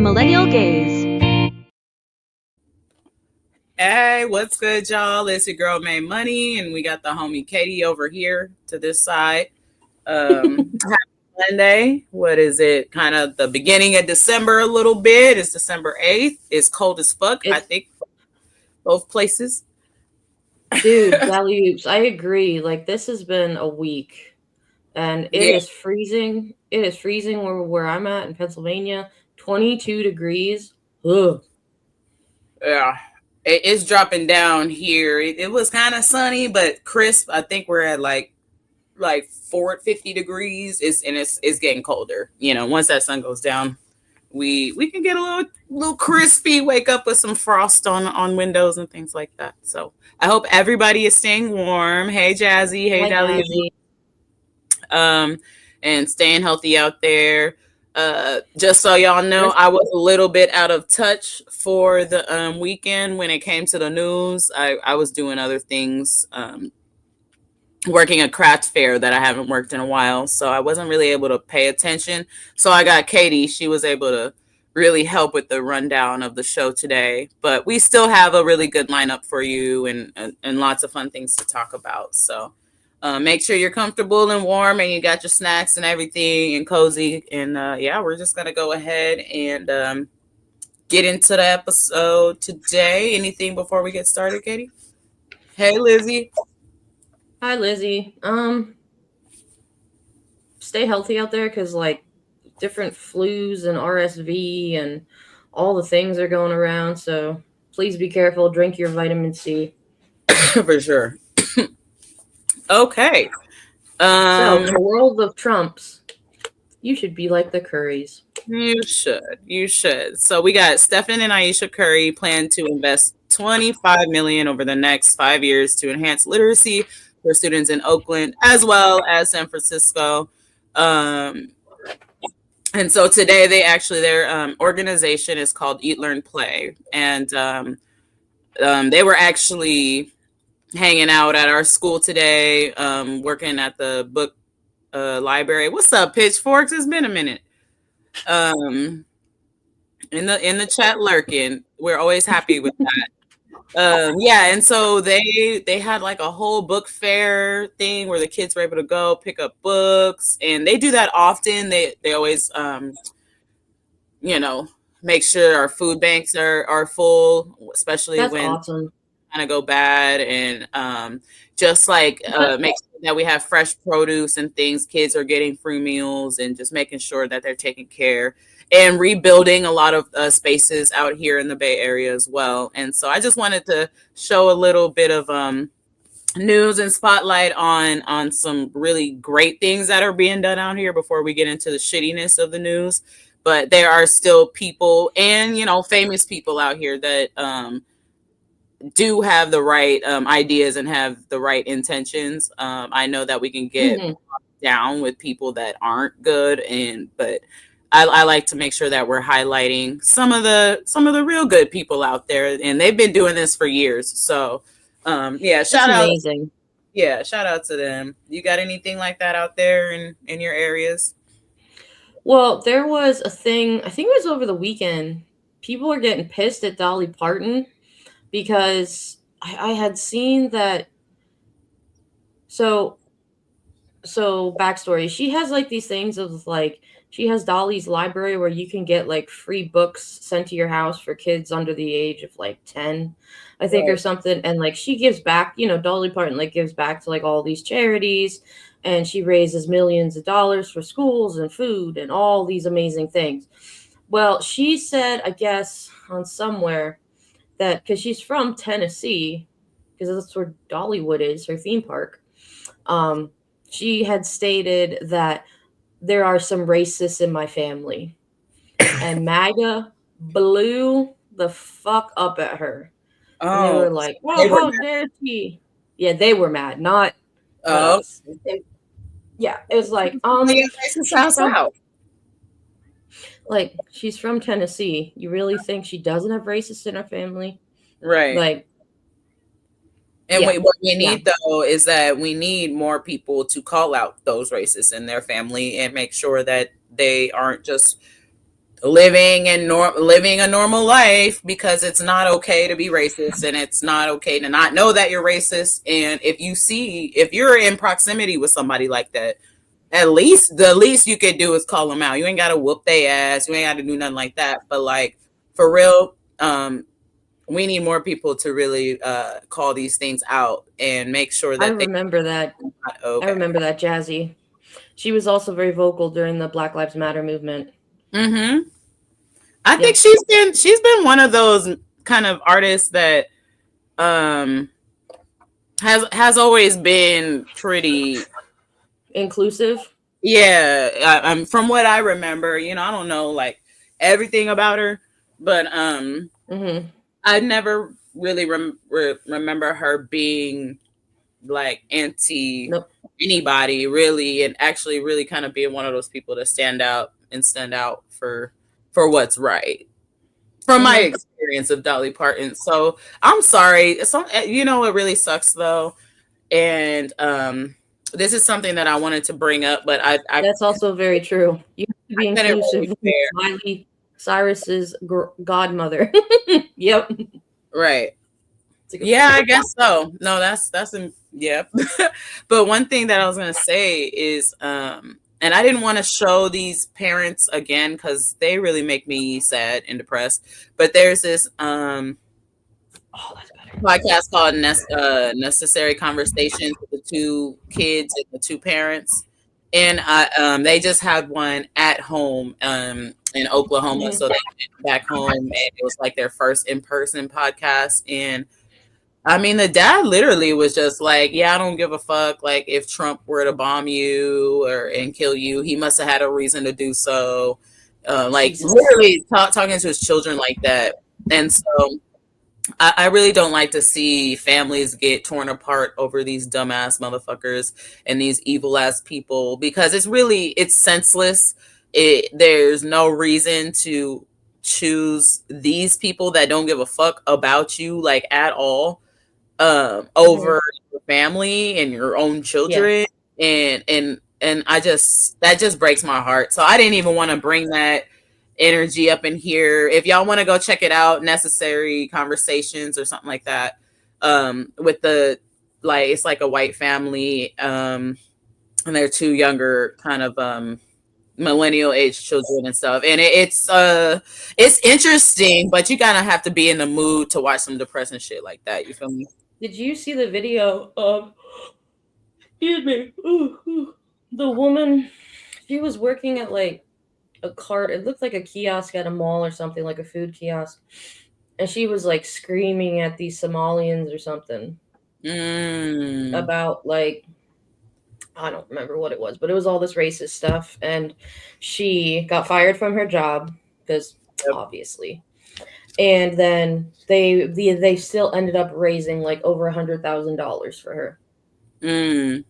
Millennial Gaze. Hey, what's good, y'all? It's your girl, May Money, and we got the homie Katie over here to this side. Happy Monday. What is it? Kind of the beginning of December a little bit. It's December 8th. It's cold as fuck, I think, both places. Dude, Valley Oops, I agree. Like, this has been a week, and it is freezing. It is freezing where I'm at in Pennsylvania. 22 degrees. Ugh. Yeah. It's dropping down here. It was kind of sunny, but crisp. I think we're at like 50 degrees. It's getting colder. You know, once that sun goes down, we can get a little crispy. Wake up with some frost on windows and things like that. So I hope everybody is staying warm. Hey, Jazzy. Hey, Dahlia. And staying healthy out there. Just so y'all know, I was a little bit out of touch for the weekend when it came to the news. I was doing other things, working a craft fair that I haven't worked in a while, so I wasn't really able to pay attention. So I got Katie. She was able to really help with the rundown of the show today. But we still have a really good lineup for you and lots of fun things to talk about. So make sure you're comfortable and warm and you got your snacks and everything and cozy. And yeah, we're just going to go ahead and get into the episode today. Anything before we get started, Katie? Hey, Lizzie. Hi, Lizzie. Stay healthy out there because, like, different flus and RSV and all the things are going around. So please be careful. Drink your vitamin C. For sure. Okay. So, in the world of Trumps, you should be like the Currys. You should. So we got Stephen and Aisha Curry plan to invest $25 million over the next 5 years to enhance literacy for students in Oakland as well as San Francisco. And so today their organization is called Eat, Learn, Play. And they were actually hanging out at our school today, working at the book library. What's up, Pitchforks? It's been a minute. In the chat lurking. We're always happy with that. Yeah, and so they had like a whole book fair thing where the kids were able to go pick up books, and they do that often. They always make sure our food banks are full, especially That's when awesome. kind of go bad, and just like make sure that we have fresh produce and things. Kids are getting free meals and just making sure that they're taken care and rebuilding a lot of spaces out here in the Bay Area as well. And so I just wanted to show a little bit of news and spotlight on some really great things that are being done out here before we get into the shittiness of the news. But there are still people and, famous people out here that do have the right ideas and have the right intentions. I know that we can get down with people that aren't good, but I like to make sure that we're highlighting some of the real good people out there, and they've been doing this for years. So yeah, shout out. Amazing. Yeah, shout out to them. You got anything like that out there in your areas? Well, there was a thing, I think it was over the weekend. People were getting pissed at Dolly Parton because I had seen that. So backstory, she has like these things of like, she has Dolly's library where you can get like free books sent to your house for kids under the age of like 10, I think, or something. And like she gives back, Dolly Parton like gives back to like all these charities, and she raises millions of dollars for schools and food and all these amazing things. Well, she said, I guess on somewhere, that because she's from Tennessee, because that's where Dollywood is, her theme park. She had stated that there are some racists in my family, and MAGA blew the fuck up at her. And they were like, "Well, how dare she?" Yeah, they were mad, not us. Yeah, it was like, like, she's from Tennessee. You really think she doesn't have racists in her family? Right. Like, and what we need though is that we need more people to call out those racists in their family and make sure that they aren't just living a normal life, because it's not okay to be racist, and it's not okay to not know that you're racist. And if you're in proximity with somebody like that, at least the least you could do is call them out. You ain't gotta whoop their ass. You ain't gotta do nothing like that. But like, for real, we need more people to really call these things out and make sure that I remember that. okay. I remember that Jazzy. She was also very vocal during the Black Lives Matter movement. Mm-hmm. I think she's been one of those kind of artists that um has always been pretty inclusive. Yeah, from what I remember, I don't know like everything about her, but Mm-hmm. I never really remember her being like anti Nope. anybody really, and actually really kind of being one of those people to stand out for what's right. From my experience of Dolly Parton. So I'm sorry. It really sucks though. And this is something that I wanted to bring up, but I that's also very true. You have to be inclusive. Miley Cyrus's godmother. Yep. Right. Yeah, I guess so. No, that's yeah. But one thing that I was gonna say is, and I didn't want to show these parents again because they really make me sad and depressed. But there's this podcast called Necessary Conversations with the two kids and the two parents, and they just had one at home in Oklahoma, so they went back home, and it was like their first in-person podcast. And I mean, the dad literally was just like, yeah, I don't give a fuck. Like, if Trump were to bomb you and kill you, he must have had a reason to do so. Like, literally talking to his children like that. And so I really don't like to see families get torn apart over these dumbass motherfuckers and these evil ass people, because it's senseless. There's no reason to choose these people that don't give a fuck about you, like, at all, over your family and your own children. Yeah. And that just breaks my heart. So I didn't even want to bring that energy up in here. If y'all want to go check it out, Necessary Conversations or something like that, with it's like a white family, and they're two younger kind of millennial age children and stuff, and it's interesting, but you kind of have to be in the mood to watch some depressing shit like that. You feel me? Did you see the video of, excuse me, the woman? She was working at like a cart. It looked like a kiosk at a mall or something, like a food kiosk. And she was like screaming at these Somalians or something about, like, I don't remember what it was, but it was all this racist stuff. And she got fired from her job because obviously. And then they still ended up raising like over $100,000 for her. Mm-hmm.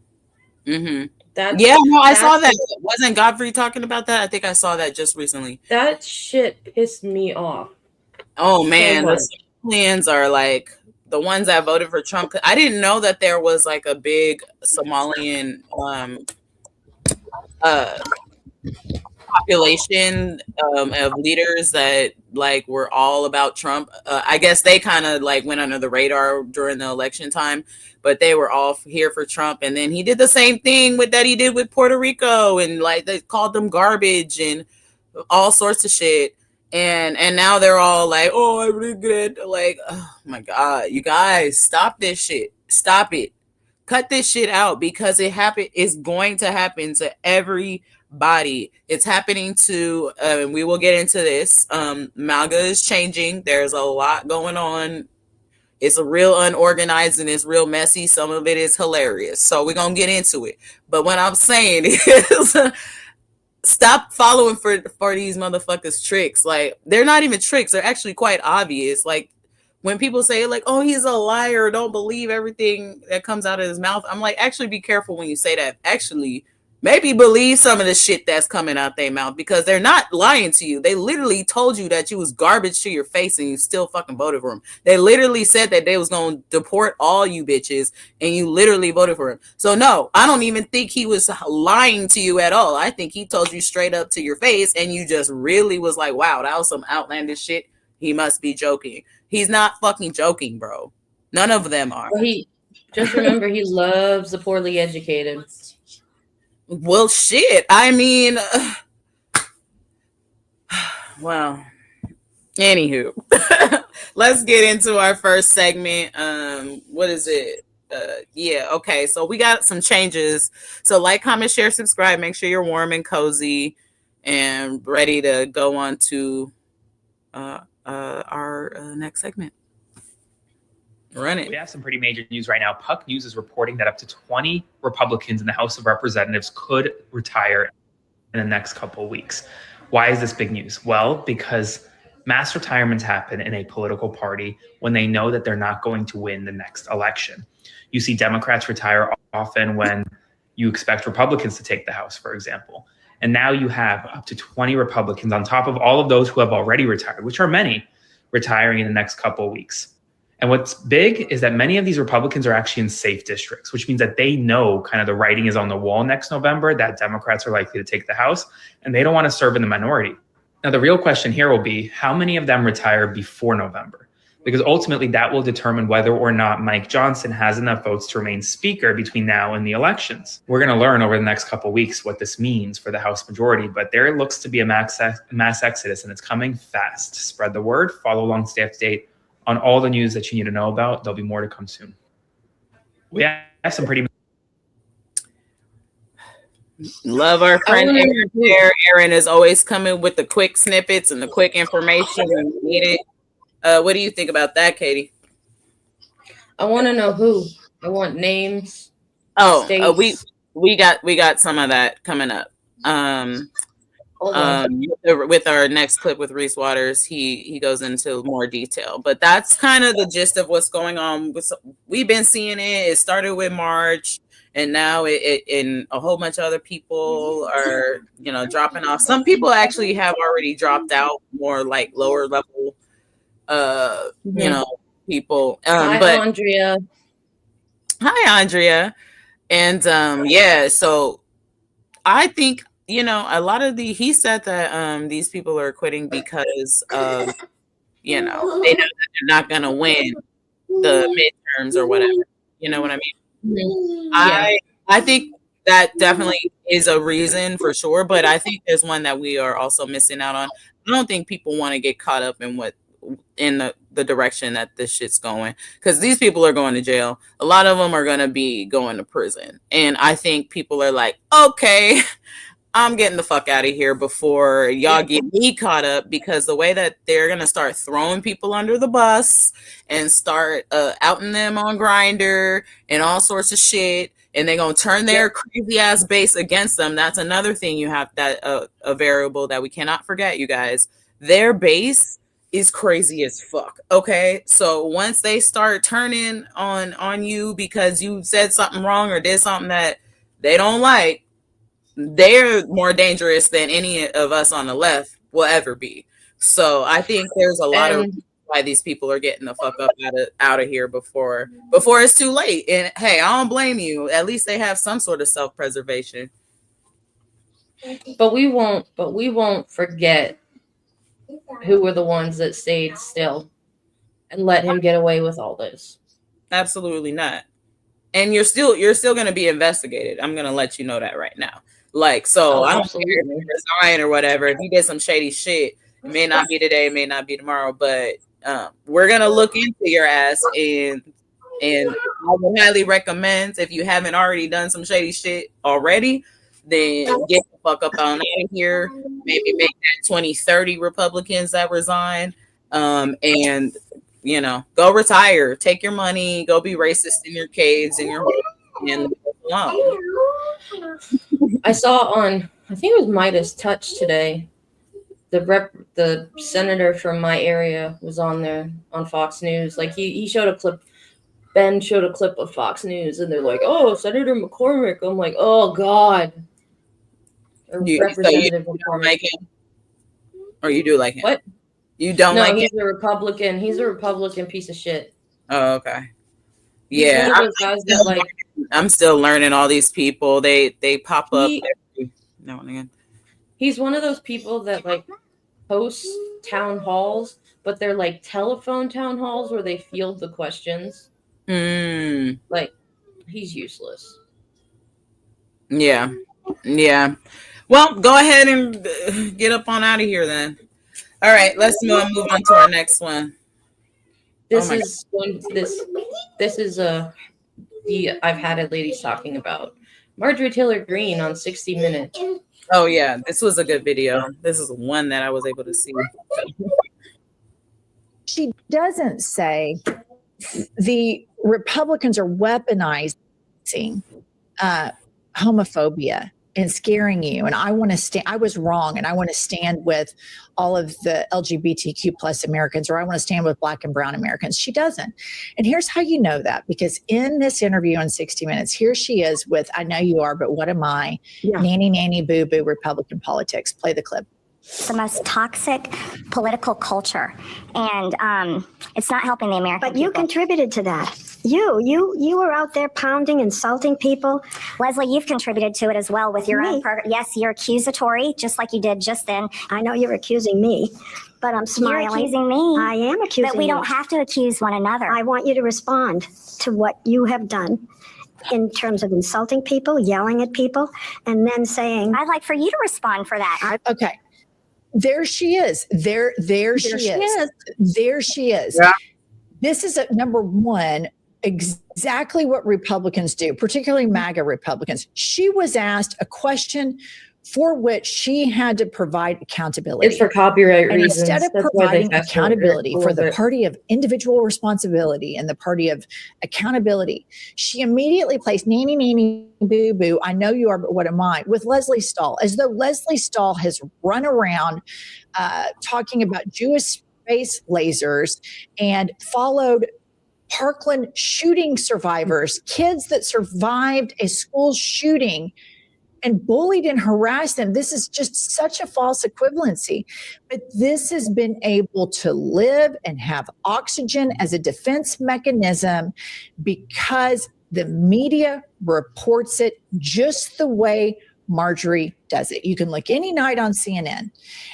I saw that. Wasn't Godfrey talking about that? I think I saw that just recently. That shit pissed me off. Oh man, the Somalians are like the ones that voted for Trump. I didn't know that there was like a big Somalian population of leaders that like were all about Trump. I guess they kind of like went under the radar during the election time, but they were all here for Trump. And then he did the same thing that he did with Puerto Rico, and like they called them garbage and all sorts of shit. And now they're all like, oh, I regret. Like, oh my God, you guys, stop this shit. Stop it. Cut this shit out, because it's going to happen to everybody. It's happening to, we will get into this. MAGA is changing. There's a lot going on. It's a real unorganized and it's real messy. Some of it is hilarious. So we're going to get into it. But what I'm saying is stop following for these motherfuckers tricks. Like, they're not even tricks. They're actually quite obvious. Like, when people say like, oh, he's a liar, don't believe everything that comes out of his mouth, I'm like, actually be careful when you say that. Actually, maybe believe some of the shit that's coming out their mouth, because they're not lying to you. They literally told you that you was garbage to your face and you still fucking voted for them. They literally said that they was going to deport all you bitches and you literally voted for him. So no, I don't even think he was lying to you at all. I think he told you straight up to your face and you just really was like, wow, that was some outlandish shit. He must be joking. He's not fucking joking, bro. None of them are. He just remember he loves the poorly educated. Well, shit. I mean, well, anywho, let's get into our first segment. What is it? Yeah, okay. So we got some changes. So like, comment, share, subscribe. Make sure you're warm and cozy and ready to go on to our next segment. Run it. We have some pretty major news right now. Puck News is reporting that up to 20 Republicans in the House of Representatives could retire in the next couple of weeks. Why is this big news? Well, because mass retirements happen in a political party when they know that they're not going to win the next election. You see Democrats retire often when you expect Republicans to take the House, for example. And now you have up to 20 Republicans on top of all of those who have already retired, which are many, retiring in the next couple of weeks. And what's big is that many of these Republicans are actually in safe districts, which means that they know kind of the writing is on the wall next November, that Democrats are likely to take the House, and they don't want to serve in the minority. Now, the real question here will be, how many of them retire before November? Because ultimately that will determine whether or not Mike Johnson has enough votes to remain speaker between now and the elections. We're going to learn over the next couple of weeks what this means for the House majority, but there looks to be a mass exodus, and it's coming fast. Spread the word, follow along, stay up to date on all the news that you need to know about. There'll be more to come soon. We have some pretty... Love our friend Aaron there. Aaron is always coming with the quick snippets and the quick information when we need it. What do you think about that, Katie? I want to know who. I want names. We got some of that coming up. With our next clip with Reese Waters, he goes into more detail, but that's kind of the gist of what's going on. We've been seeing it. It started with March, and now it and a whole bunch of other people are, dropping off. Some people actually have already dropped out, more like lower level, people. Hi, Andrea. Hi, Andrea. And so I think, a lot of he said that these people are quitting because of, they know that they're not going to win the midterms or whatever. You know what I mean? Yeah. I think that definitely is a reason for sure, but I think there's one that we are also missing out on. I don't think people want to get caught up in the direction that this shit's going, because these people are going to jail. A lot of them are going to be going to prison. And I think people are like, okay, I'm getting the fuck out of here before y'all get me caught up, because the way that they're going to start throwing people under the bus and start outing them on Grindr and all sorts of shit, and they're going to turn their crazy ass base against them. That's another thing you have, that a variable that we cannot forget, you guys. Their base is crazy as fuck. Okay, so once they start turning on you because you said something wrong or did something that they don't like, they're more dangerous than any of us on the left will ever be. So I think there's a lot of why these people are getting the fuck up out of here before it's too late. And hey, I don't blame you. At least they have some sort of self-preservation. But we won't forget who were the ones that stayed still and let him get away with all this. Absolutely not. And you're still going to be investigated. I'm going to let you know that right now. Like, so I don't care if you resign or whatever. If you did some shady shit, it may not be today, it may not be tomorrow, but we're going to look into your ass, and I would highly recommend, if you haven't already done some shady shit already, then get the fuck up on out of here. Maybe make that 20-30 Republicans that resign, and go retire, take your money, go be racist in your caves and your home, and leave us alone. I saw on, I think it was Midas Touch today, the senator from my area was on there on Fox News. Like he showed a clip. Ben showed a clip of Fox News, and they're like, "Oh, Senator McCormick." I'm like, "Oh God, Representative you don't like him? Or you do like him? What? You don't like him? No, he's a Republican. He's a Republican piece of shit. Oh, okay. He's Yeah, one of those guys that like. I'm still learning all these people. They pop up every now and again. He's one of those people that like hosts town halls, but they're like telephone town halls where they field the questions. Like, he's useless. Yeah. Well, go ahead and get up on out of here then. All right, let's move on to our next one. This is the I've had it ladies talking about Marjorie Taylor Greene on 60 Minutes. Oh yeah, this was a good video. This is one that I was able to see. She doesn't say the Republicans are weaponizing homophobia and scaring you. And I want to stand, I was wrong. And I want to stand with all of the LGBTQ plus Americans, or I want to stand with Black and brown Americans. She doesn't. And here's how you know that, because in this interview on 60 Minutes, here she is with, I know you are, but what am I? Yeah. Nanny, nanny, boo, boo, Republican politics. Play the clip. The most toxic political culture, and it's not helping the American people. But you contributed to that. You were out there pounding, insulting people. Leslie, you've contributed to it as well with your own program. Yes, you're accusatory, just like you did just then. I know you're accusing me, but I'm smiling. You're accusing me. I am accusing you. But we don't have to accuse one another. I want you to respond to what you have done in terms of insulting people, yelling at people, and then saying... I'd like for you to respond for that. Okay. There she is. There she is. There she is. Yeah. This is number one, exactly what Republicans do, particularly MAGA Republicans. She was asked a question for which she had to provide accountability. It's for copyright and reasons. Instead of providing accountability for the party of individual responsibility and the party of accountability, she immediately placed nanny, nanny, boo, boo, I know you are, but what am I? With Leslie Stahl, as though Leslie Stahl has run around talking about Jewish space lasers and followed Parkland shooting survivors, kids that survived a school shooting and bullied and harassed them. This is just such a false equivalency. But this has been able to live and have oxygen as a defense mechanism because the media reports it just the way Marjorie does it. You can look any night on CNN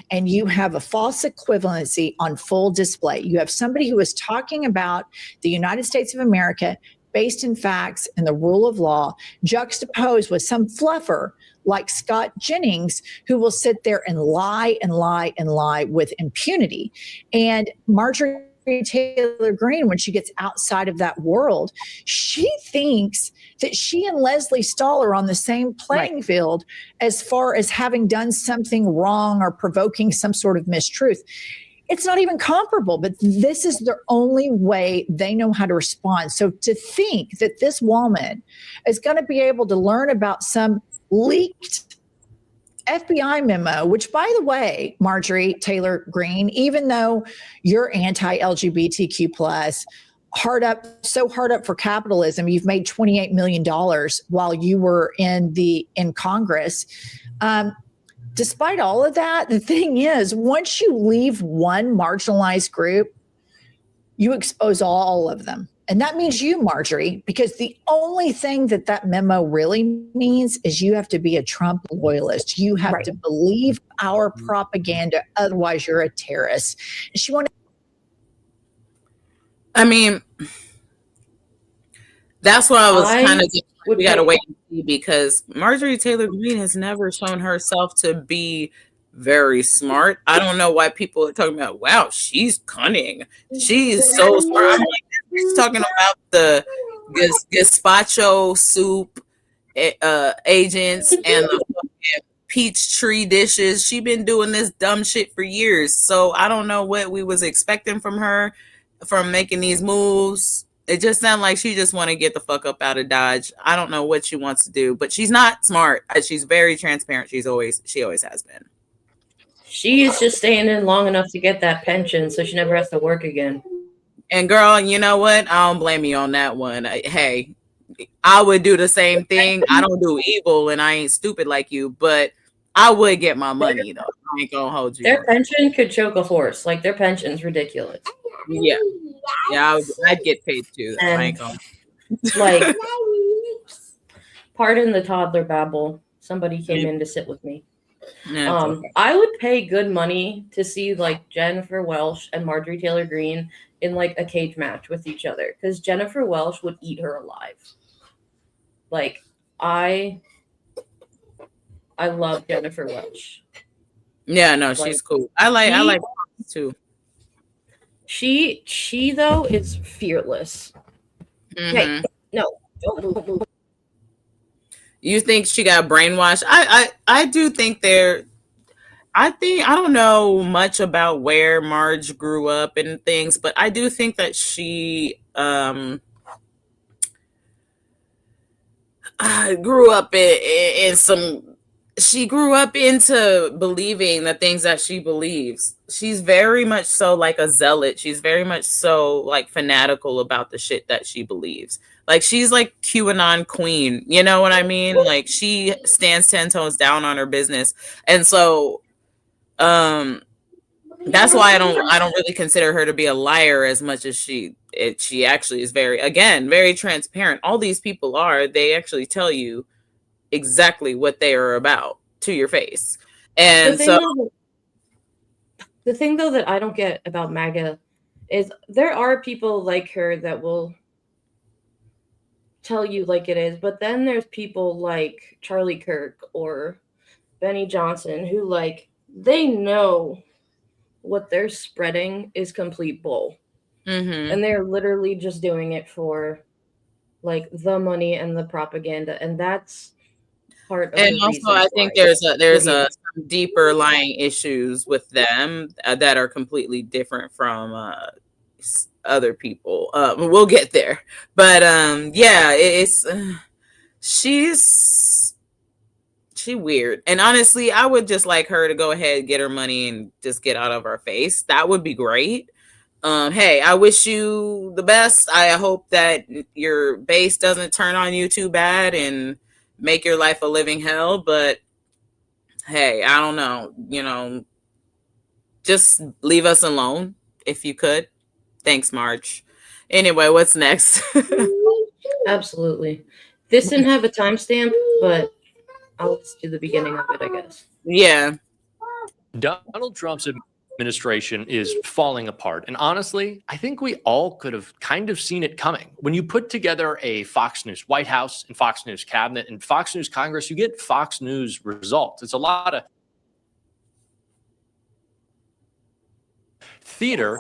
and you have a false equivalency on full display. You have somebody who is talking about the United States of America based in facts and the rule of law, juxtaposed with some fluffer like Scott Jennings, who will sit there and lie and lie and lie with impunity. And Marjorie Taylor Greene, when she gets outside of that world, she thinks that she and Leslie Stahl are on the same playing field as far as having done something wrong or provoking some sort of mistruth. It's not even comparable, but this is the only way they know how to respond. So to think that this woman is going to be able to learn about some leaked FBI memo, which, by the way, Marjorie Taylor Greene, even though you're anti-LGBTQ plus, so hard up for capitalism, you've made $28 million while you were in Congress. Despite all of that, the thing is, once you leave one marginalized group, you expose all of them. And that means you, Marjorie, because the only thing that memo really means is you have to be a Trump loyalist. You have to believe our propaganda. Otherwise, you're a terrorist. And she wanted. I mean, that's why I was kind of, we got to wait and see, because Marjorie Taylor Greene has never shown herself to be very smart. I don't know why people are talking about, wow, she's cunning. She's so smart. I'm like, she's talking about the gazpacho soup agents and the peach tree dishes. She's been doing this dumb shit for years. So I don't know what we was expecting from her from making these moves. It just sounds like she just want to get the fuck up out of Dodge. I don't know what she wants to do, but she's not smart. She's very transparent. She always has been. She is just staying in long enough to get that pension so she never has to work again. And girl, you know what? I don't blame you on that one. Hey, I would do the same thing. I don't do evil and I ain't stupid like you, but I would get my money though. I ain't gonna hold you. Their pension could choke a horse. Like their pension's ridiculous. Yeah, I'd get paid too. Though. I ain't gonna. Like, pardon the toddler babble. Somebody came in to sit with me. Okay. I would pay good money to see like Jennifer Welsh and Marjorie Taylor Greene in like a cage match with each other, because Jennifer Welsh would eat her alive. Like, I love Jennifer Welsh. Yeah, no, she's cool. I like too. She though is fearless. Mm-hmm. Hey, no, don't move. You think she got brainwashed? I do think I don't know much about where Marge grew up and things, but I do think that she grew up in some. She grew up into believing the things that she believes. She's very much so like a zealot. She's very much so like fanatical about the shit that she believes. Like she's like QAnon queen. You know what I mean? Like she stands 10 toes down on her business. And so that's why I don't really consider her to be a liar as much as she actually is very transparent. All these people they actually tell you exactly what they are about to your face. And the thing though that I don't get about MAGA is there are people like her that will tell you like it is, but then there's people like Charlie Kirk or Benny Johnson who like they know what they're spreading is complete bull. Mm-hmm. And they're literally just doing it for like the money and the propaganda, and that's part of and also I think there's some deeper lying issues with them that are completely different from other people. We'll get there, but she's weird, and honestly I would just like her to go ahead and get her money and just get out of our face. That would be great. Hey, I wish you the best. I hope that your base doesn't turn on you too bad and make your life a living hell, but hey, I don't know, just leave us alone if you could. Thanks, Marge. Anyway, what's next? Absolutely. This didn't have a timestamp, but I'll just do the beginning of it, I guess. Yeah. Donald Trump's administration is falling apart. And honestly, I think we all could have kind of seen it coming. When you put together a Fox News White House and Fox News cabinet and Fox News Congress, you get Fox News results. It's a lot of theater,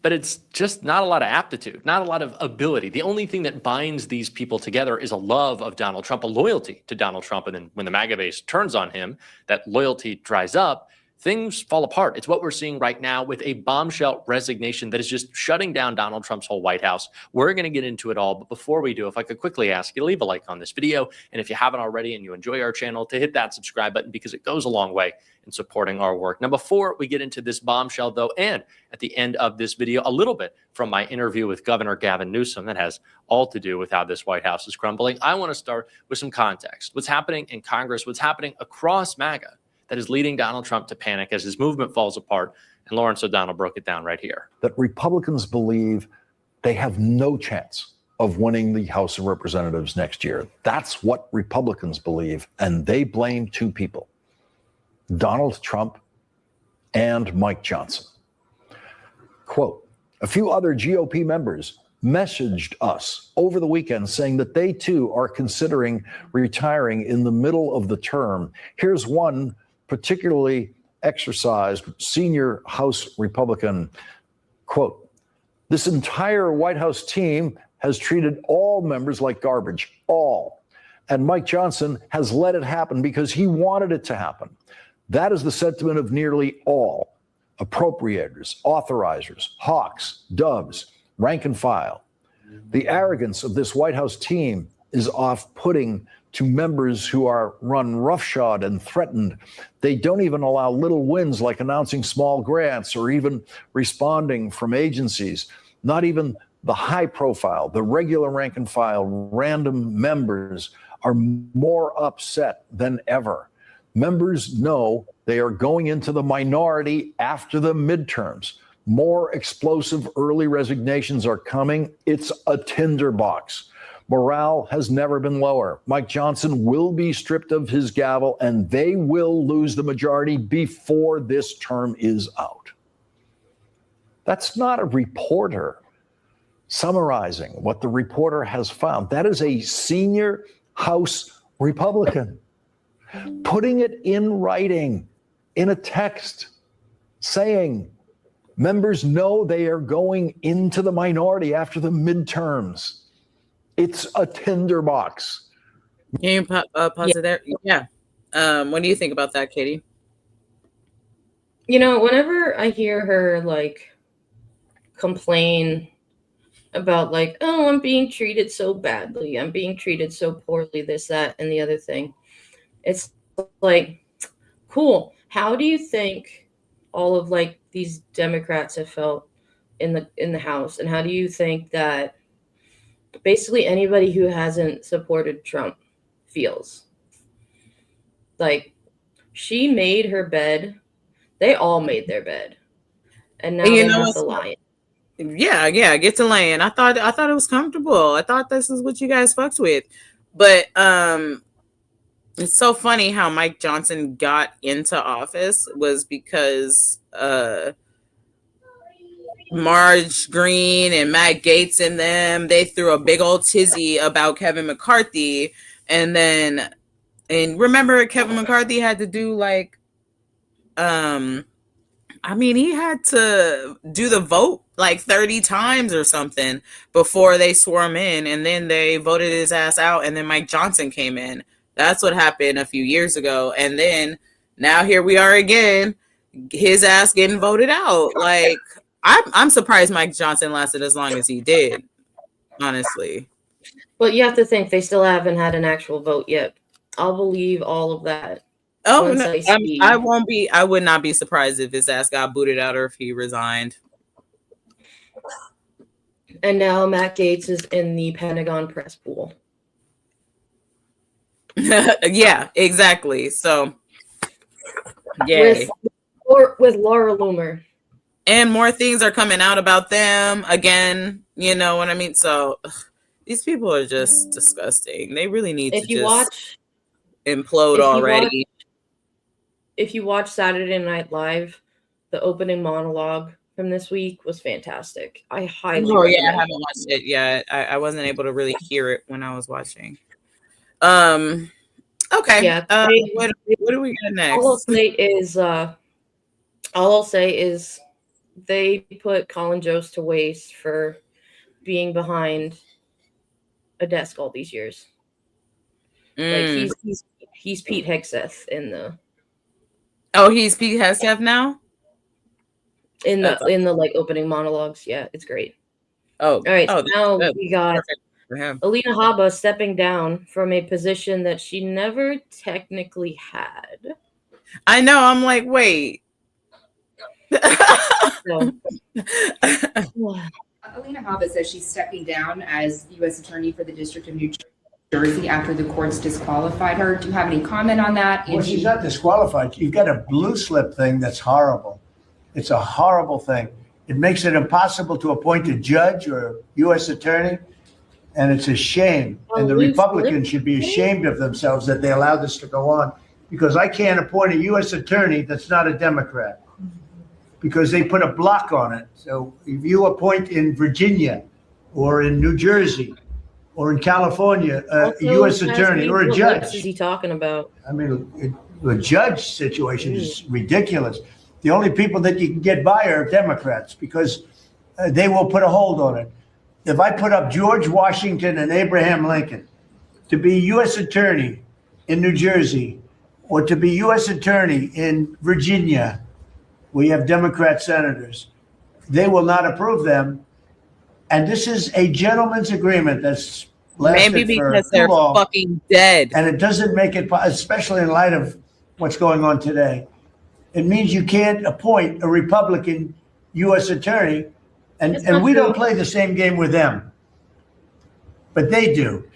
but it's just not a lot of aptitude, not a lot of ability. The only thing that binds these people together is a love of Donald Trump, a loyalty to Donald Trump. And then when the MAGA base turns on him, that loyalty dries up. Things fall apart. It's what we're seeing right now with a bombshell resignation that is just shutting down Donald Trump's whole White House. We're going to get into it all. But before we do, if I could quickly ask you to leave a like on this video. And if you haven't already and you enjoy our channel, to hit that subscribe button because it goes a long way in supporting our work. Now, before we get into this bombshell, though, and at the end of this video, a little bit from my interview with Governor Gavin Newsom that has all to do with how this White House is crumbling, I want to start with some context. What's happening in Congress, what's happening across MAGA that is leading Donald Trump to panic as his movement falls apart. And Lawrence O'Donnell broke it down right here. That Republicans believe they have no chance of winning the House of Representatives next year. That's what Republicans believe. And they blame two people, Donald Trump and Mike Johnson. Quote, a few other GOP members messaged us over the weekend saying that they too are considering retiring in the middle of the term. Here's one particularly exercised senior House Republican. Quote, this entire White House team has treated all members like garbage, all. And Mike Johnson has let it happen because he wanted it to happen. That is the sentiment of nearly all appropriators, authorizers, hawks, doves, rank and file. The arrogance of this White House team is off-putting to members who are run roughshod and threatened. They don't even allow little wins like announcing small grants or even responding from agencies. Not even the high profile, the regular rank and file, random members are more upset than ever. Members know they are going into the minority after the midterms. More explosive early resignations are coming. It's a tinderbox. Morale has never been lower. Mike Johnson will be stripped of his gavel, and they will lose the majority before this term is out. That's not a reporter summarizing what the reporter has found. That is a senior House Republican putting it in writing, in a text, saying members know they are going into the minority after the midterms. It's a tinderbox. Can you pause it there? Yeah. What do you think about that, Katie? You know, whenever I hear her like complain about like, oh, I'm being treated so badly, I'm being treated so poorly, this, that, and the other thing, it's like, cool. How do you think all of like these Democrats have felt in the House, and how do you think that basically anybody who hasn't supported Trump feels? Like, she made her bed, they all made their bed, and now they have to lie. Yeah, get to laying. I thought it was comfortable. I thought this is what you guys fucked with. But it's so funny how Mike Johnson got into office was because Marge Greene and Matt Gaetz and them, they threw a big old tizzy about Kevin McCarthy. And remember Kevin McCarthy had to do like, he had to do the vote like 30 times or something before they swore him in, and then they voted his ass out, and then Mike Johnson came in. That's what happened a few years ago. And then now here we are again, his ass getting voted out. Like, I'm surprised Mike Johnson lasted as long as he did, honestly. But you have to think they still haven't had an actual vote yet. I'll believe all of that. Oh, no, I would not be surprised if his ass got booted out or if he resigned. And now Matt Gaetz is in the Pentagon press pool. Yeah, exactly. So, yeah. With Laura Loomer. And more things are coming out about them again. You know what I mean? So, these people are just disgusting. They really need to implode already. If you watch Saturday Night Live, the opening monologue from this week was fantastic. I highly recommend I haven't watched it yet. I wasn't able to really hear it when I was watching. Okay. Yeah. What do we got next? All I'll say is they put Colin Jost to waste for being behind a desk all these years. Like he's Pete Hegseth in the. Oh, he's Pete Hegseth now? In the like opening monologues. Yeah, it's great. Oh, all right. So now we got Alina Habba stepping down from a position that she never technically had. I know. I'm like, wait. Alina Habba says she's stepping down as U.S. Attorney for the District of New Jersey after the courts disqualified her. Do you have any comment on that? Well, she's not disqualified. You've got a blue slip thing that's horrible. It's a horrible thing. It makes it impossible to appoint a judge or a U.S. attorney, and it's a shame. And the Republicans should be ashamed of themselves that they allowed this to go on, because I can't appoint a U.S. attorney that's not a Democrat, because they put a block on it. So if you appoint in Virginia or in New Jersey or in California, a U.S. attorney or a judge. What is he talking about? I mean, the judge situation is ridiculous. The only people that you can get by are Democrats, because they will put a hold on it. If I put up George Washington and Abraham Lincoln to be U.S. attorney in New Jersey or to be U.S. attorney in Virginia, we have Democrat senators, they will not approve them. And this is a gentleman's agreement that's lasted maybe because for too they're long, fucking dead. and it doesn't make it, especially in light of what's going on today. It means you can't appoint a Republican U.S. attorney, and we don't play the same game with them, but they do.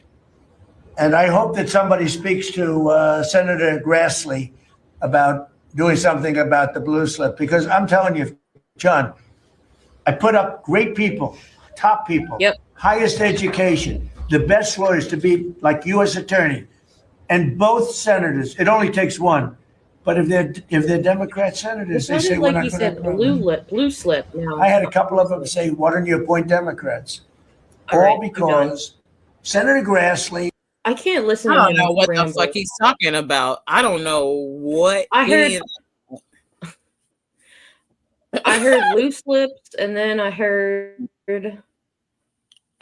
And I hope that somebody speaks to Senator Grassley about doing something about the blue slip, because I'm telling you, John, I put up great people, top people, highest education, the best lawyers to be like U.S. attorney, and both senators. It only takes one, but if they're Democrat senators, they say we're not going to. Like you said, blue slip. Now I had a couple of them say, "Why don't you appoint Democrats?" All because Senator Grassley. I can't listen. I don't know what the fuck he's talking about. I don't know what I heard. I heard blue slips, and then I heard.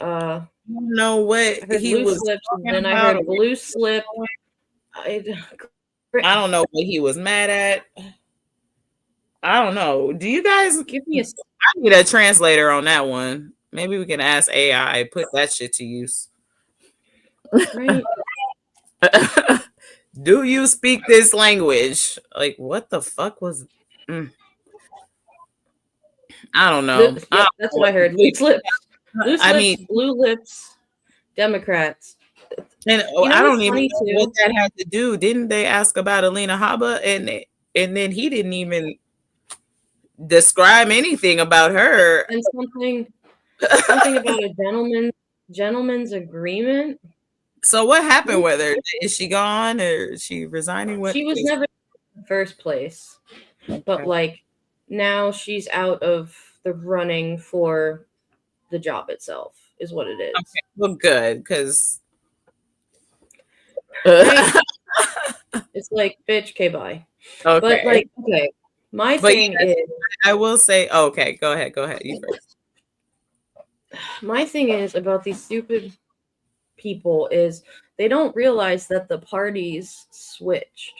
I don't know what he was slips, and then about. I heard blue slip. I don't know what he was mad at. I don't know. Do you guys give me a? I need a translator on that one. Maybe we can ask AI, put that shit to use. Right. Do you speak this language? Like, what the fuck was? I don't know. That's what I heard. Blue slips. Blue slips, blue lips, Democrats. And I don't even know what that had to do. Didn't they ask about Alina Habba? And then he didn't even describe anything about her. And something about a gentleman's agreement. So what happened with her? Is she gone or is she resigning? She was never in the first place, but like now she's out of the running for the job itself, is what it is. Okay, well, good, because it's like, bitch, okay, bye. Okay, but like, okay, my thing is, I will say, okay, go ahead, you first. My thing is about these stupid people is they don't realize that the parties switched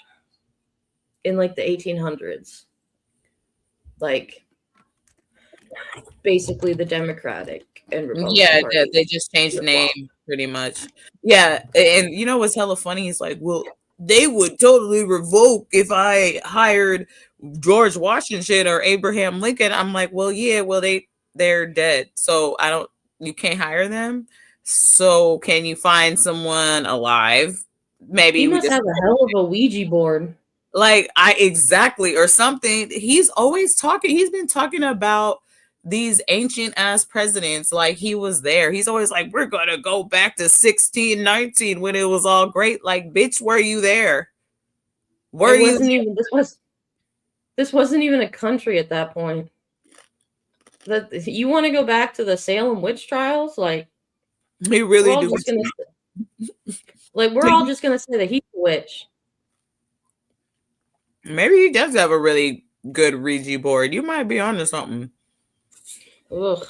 in like the 1800s. Like basically the Democratic and Republican party. They just changed the name pretty much. Yeah, and you know what's hella funny? It's like, well, they would totally revoke if I hired George Washington or Abraham Lincoln. I'm like, well, yeah, well, they're dead, so you can't hire them. So can you find someone alive? Maybe he must have a hell of a Ouija board. Like exactly, or something. He's always talking. He's been talking about these ancient ass presidents like he was there. He's always like, we're gonna go back to 1619 when it was all great. Like, bitch, were you there? This wasn't even a country at that point. That you want to go back to the Salem witch trials? Like, we really do. We're all just gonna say that he's a witch. Maybe he does have a really good Ouija board. You might be onto something. Ugh.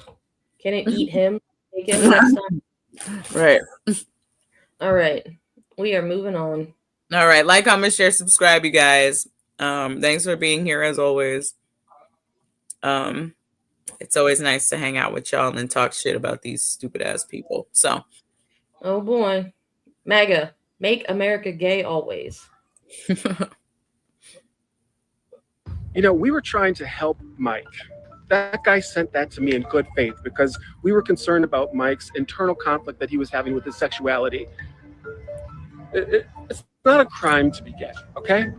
Can it eat him? Take him next time? Right. All right. We are moving on. All right. Like, comment, share, subscribe, you guys. Thanks for being here as always. It's always nice to hang out with y'all and talk shit about these stupid ass people. So, oh boy, MAGA, make America gay always. You know, we were trying to help Mike. That guy sent that to me in good faith because we were concerned about Mike's internal conflict that he was having with his sexuality. It's not a crime to be gay, okay?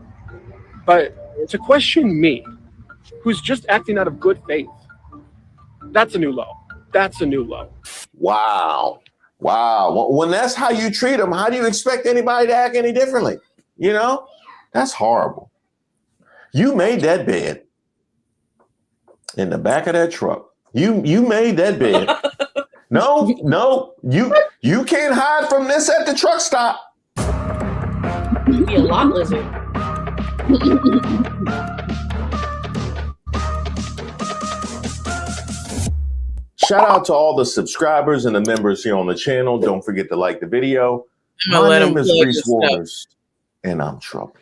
But to question me, who's just acting out of good faith, that's a new low. That's a new low. Wow. Well, when that's how you treat them, how do you expect anybody to act any differently? You know, that's horrible. You made that bed in the back of that truck. You made that bed. No, you can't hide from this at the truck stop. You'd be a lot lizard. Shout out to all the subscribers and the members here on the channel. Don't forget to like the video. My name is Reese Waters, and I'm Trump.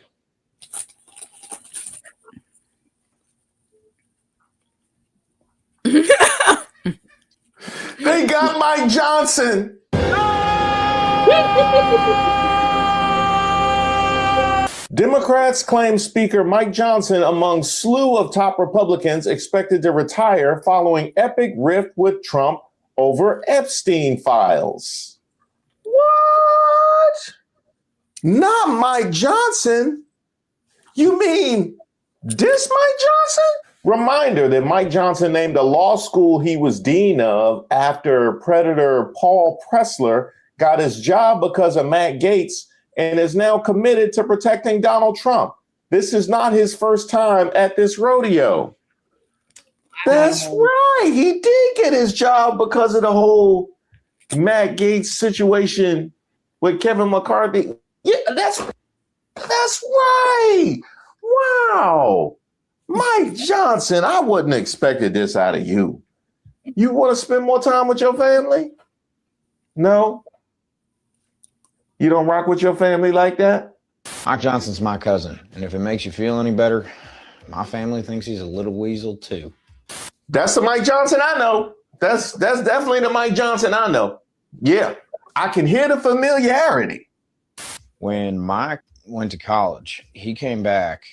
They got Mike Johnson. Democrats claim Speaker Mike Johnson among slew of top Republicans expected to retire following epic rift with Trump over Epstein files. What? Not Mike Johnson. You mean this Mike Johnson? Reminder that Mike Johnson named a law school he was dean of after Predator Paul Pressler got his job because of Matt Gaetz and is now committed to protecting Donald Trump. This is not his first time at this rodeo. That's right. He did get his job because of the whole Matt Gaetz situation with Kevin McCarthy. Yeah, that's right. Wow. Mike Johnson, I wouldn't have expected this out of you. You want to spend more time with your family? No? You don't rock with your family like that? Mike Johnson's my cousin, and if it makes you feel any better, my family thinks he's a little weasel too. That's the Mike Johnson I know. That's definitely the Mike Johnson I know. Yeah, I can hear the familiarity. When Mike went to college, he came back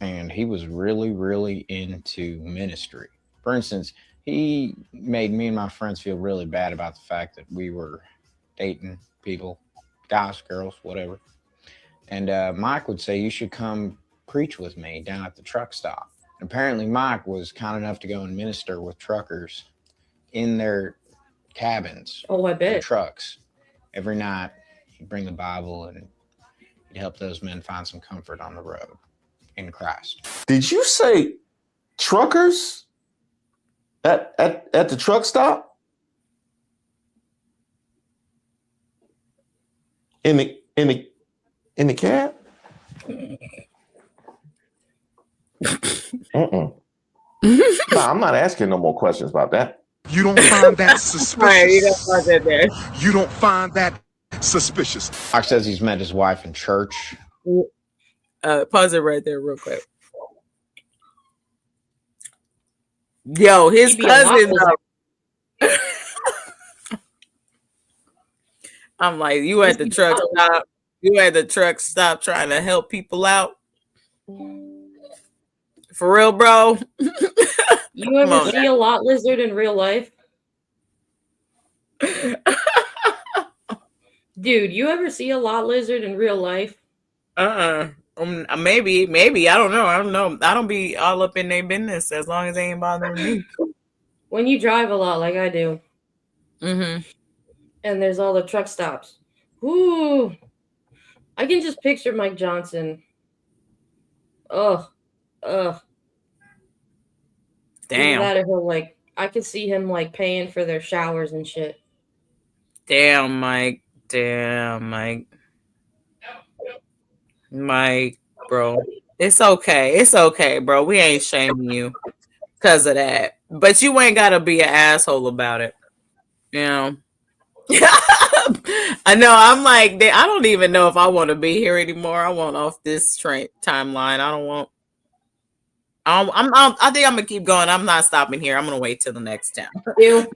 and he was really, really into ministry. For instance, he made me and my friends feel really bad about the fact that we were dating people, guys, girls, whatever. And Mike would say, you should come preach with me down at the truck stop. And apparently Mike was kind enough to go and minister with truckers in their cabins. Oh, I bet. Trucks. Every night, he'd bring the Bible and he'd help those men find some comfort on the road in Christ. Did you say truckers at the truck stop? In the cab? Nah, I'm not asking no more questions about that. You don't find that suspicious. Right, you don't find that there. You don't find that suspicious. Mike says he's met his wife in church. Pause it right there real quick. Yo, his cousin. I'm like, you at the truck stop. You at the truck stop trying to help people out. For real, bro. You ever see a lot lizard in real life? Dude, you ever see a lot lizard in real life? Maybe. I don't know. I don't be all up in their business as long as they ain't bothering me. When you drive a lot like I do. Mm-hmm. And there's all the truck stops. Ooh. I can just picture Mike Johnson. Ugh. Damn. I could see him like paying for their showers and shit. Damn, Mike, bro. It's okay, bro. We ain't shaming you because of that. But you ain't gotta be an asshole about it. You know? I know. I'm like, I don't even know if I want to be here anymore. I want off this timeline. I think I'm gonna keep going. I'm not stopping here. I'm gonna wait till the next town. Ew.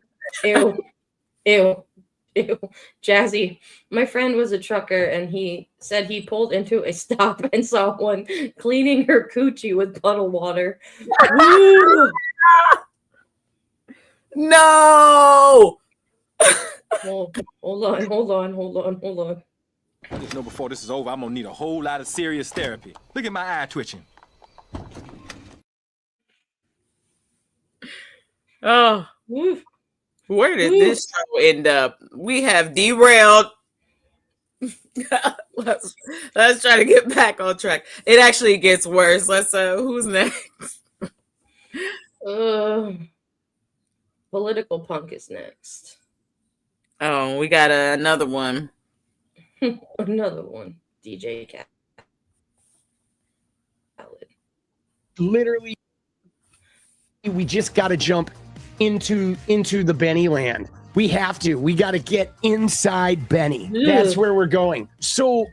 Jazzy, my friend was a trucker and he said he pulled into a stop and saw one cleaning her coochie with puddle water. No. Hold on. I just know before this is over, I'm gonna need a whole lot of serious therapy. Look at my eye twitching. Oh, where did this show end up? We have derailed. let's try to get back on track. It actually gets worse. Let's who's next? Political punk is next. Oh, we got another one. Another one. DJ Khaled. Literally, we just got to jump into the Benny land. We have to. We got to get inside Benny. That's where we're going. So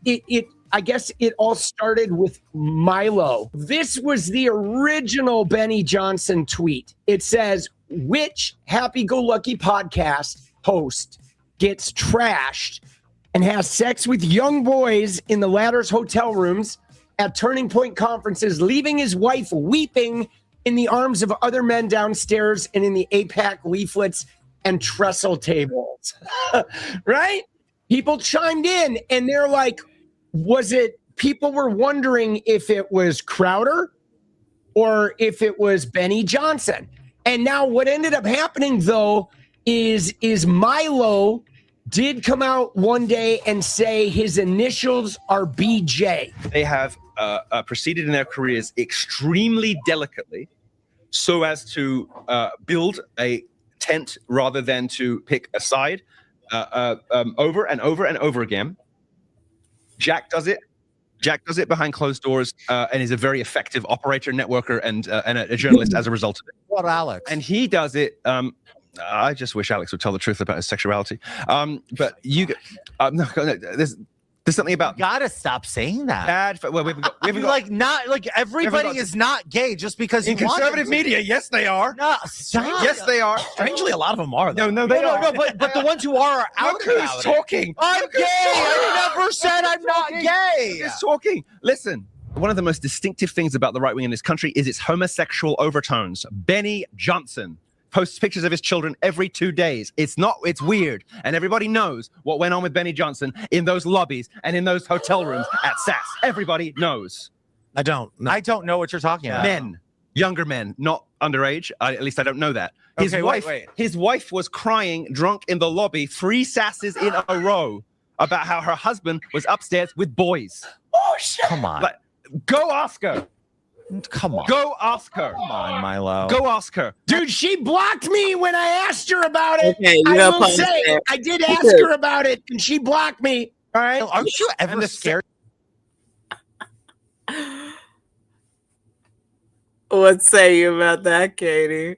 I guess it all started with Milo. This was the original Benny Johnson tweet. It says, which happy-go-lucky podcast host gets trashed and has sex with young boys in the latter's hotel rooms at Turning Point conferences, leaving his wife weeping in the arms of other men downstairs and in the APAC leaflets and trestle tables, right? People chimed in and they're like, was it people were wondering if it was Crowder or if it was Benny Johnson. And now what ended up happening, though, is Milo did come out one day and say his initials are BJ. They have proceeded in their careers extremely delicately so as to build a tent rather than to pick a side over and over and over again. Jack does it. Jack does it behind closed doors and is a very effective operator, networker, and a journalist as a result of it. What, Alex? And he does it. I just wish Alex would tell the truth about his sexuality. But you, no, there's something about you gotta stop saying that. Bad. Well, we haven't got, like not like everybody is not gay just because in conservative media. Yes, they are. No, stop. Yes, they are. Strangely, a lot of them are. Though. No, they are. No, but the ones who are out Look who's about talking. It. I'm Look gay. I talking. never said I'm not gay. It's talking. Listen. One of the most distinctive things about the right wing in this country is its homosexual overtones. Benny Johnson posts pictures of his children every 2 days. It's weird. And everybody knows what went on with Benny Johnson in those lobbies and in those hotel rooms at SAS. Everybody knows. I don't know what you're talking about. Men, younger men, not underage. At least I don't know that. His wife was crying drunk in the lobby 3 SASs in a row about how her husband was upstairs with boys. Oh, shit. Come on. Like, go ask her. Come on. Go ask her. Come on, Milo. Go ask her. Dude, she blocked me when I asked her about it. Okay, I will say, I did ask her about it, and she blocked me. All right? Aren't you ever scared? What say you about that, Katie?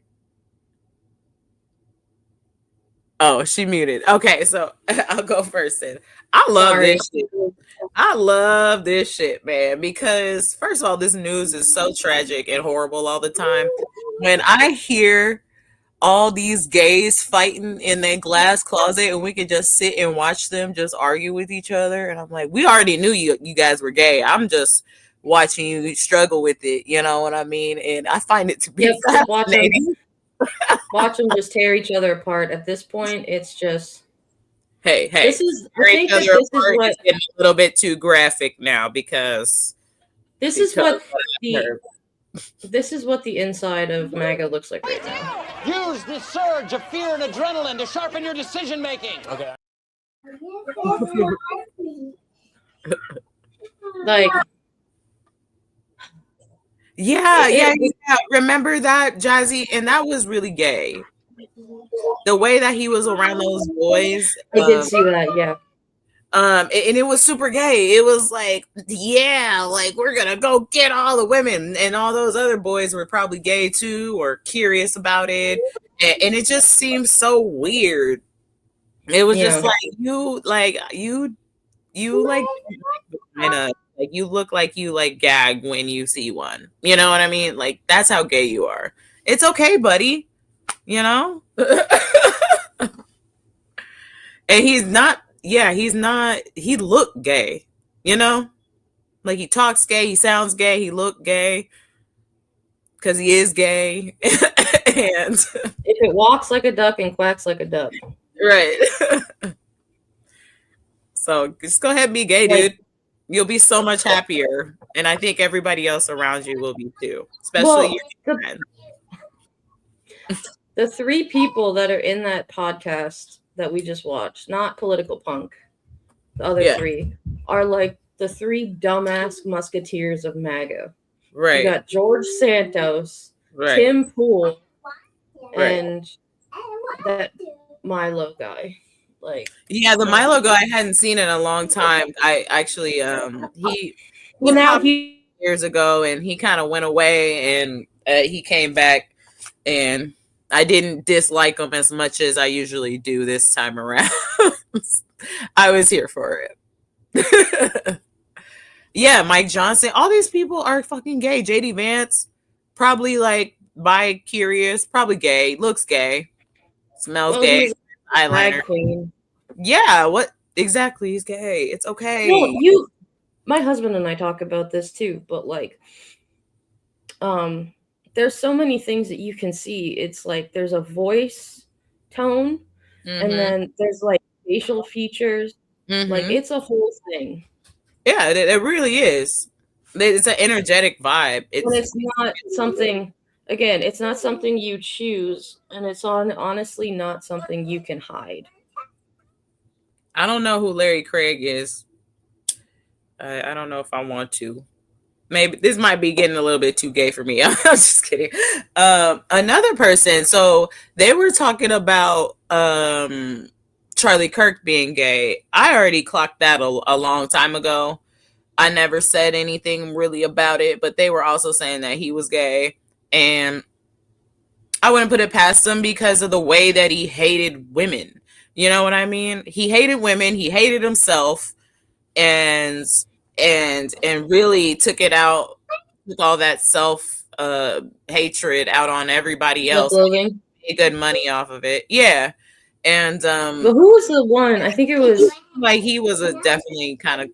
Oh, she muted. Okay, so I'll go first then. I love this shit. I love this shit, man, because first of all, this news is so tragic and horrible all the time. When I hear all these gays fighting in their glass closet and we can just sit and watch them just argue with each other, and I'm like, we already knew you guys were gay. I'm just watching you struggle with it, you know what I mean? And I find it to be fascinating. Watch them just tear each other apart. At this point, it's just hey. This is getting a little bit too graphic now because this is what the inside of MAGA looks like right now. Use this surge of fear and adrenaline to sharpen your decision making. Okay. Like. Yeah. Remember that, Jazzy? And that was really gay. The way that he was around those boys. I did see that, yeah. And it was super gay. It was like, yeah, like we're gonna go get all the women, and all those other boys were probably gay too or curious about it. And it just seems so weird. It was just like you kind of. Like you look like you like gag when you see one. You know what I mean? Like that's how gay you are. It's okay, buddy. You know? And he looked gay, you know? Like he talks gay, he sounds gay, he looked gay. Cause he is gay. And if it walks like a duck and quacks like a duck. Right. So just go ahead and be gay, dude. You'll be so much happier. And I think everybody else around you will be too, especially your friends. The 3 people that are in that podcast that we just watched, not Political Punk, the other 3, are like the 3 dumbass musketeers of MAGA. Right. You got George Santos, Tim Pool, and that Milo guy. Like, yeah, the Milo guy I hadn't seen in a long time. I actually he years ago, and he kind of went away, and he came back, and I didn't dislike him as much as I usually do this time around. I was here for it. Yeah, Mike Johnson, all these people are fucking gay. JD Vance, probably like bi-curious, probably gay, looks gay, smells gay. Eyeliner queen. Yeah, what exactly? He's gay. It's okay. Well, my husband and I talk about this too, but like there's so many things that you can see. It's like there's a voice tone, and then there's like facial features. Like it's a whole thing. Yeah, it really is. It's an energetic vibe. And it's not something, again, it's not something you choose, and it's honestly not something you can hide. I don't know who Larry Craig is. I don't know if I want to. Maybe this might be getting a little bit too gay for me. I'm just kidding. Another person. So they were talking about Charlie Kirk being gay. I already clocked that a long time ago. I never said anything really about it, but they were also saying that he was gay. And I wouldn't put it past him because of the way that he hated women. You know what I mean? He hated women. He hated himself. And really took it out with all that self hatred out on everybody else. Made good money off of it. Yeah. And but who was the one? I think it was like he was definitely kind of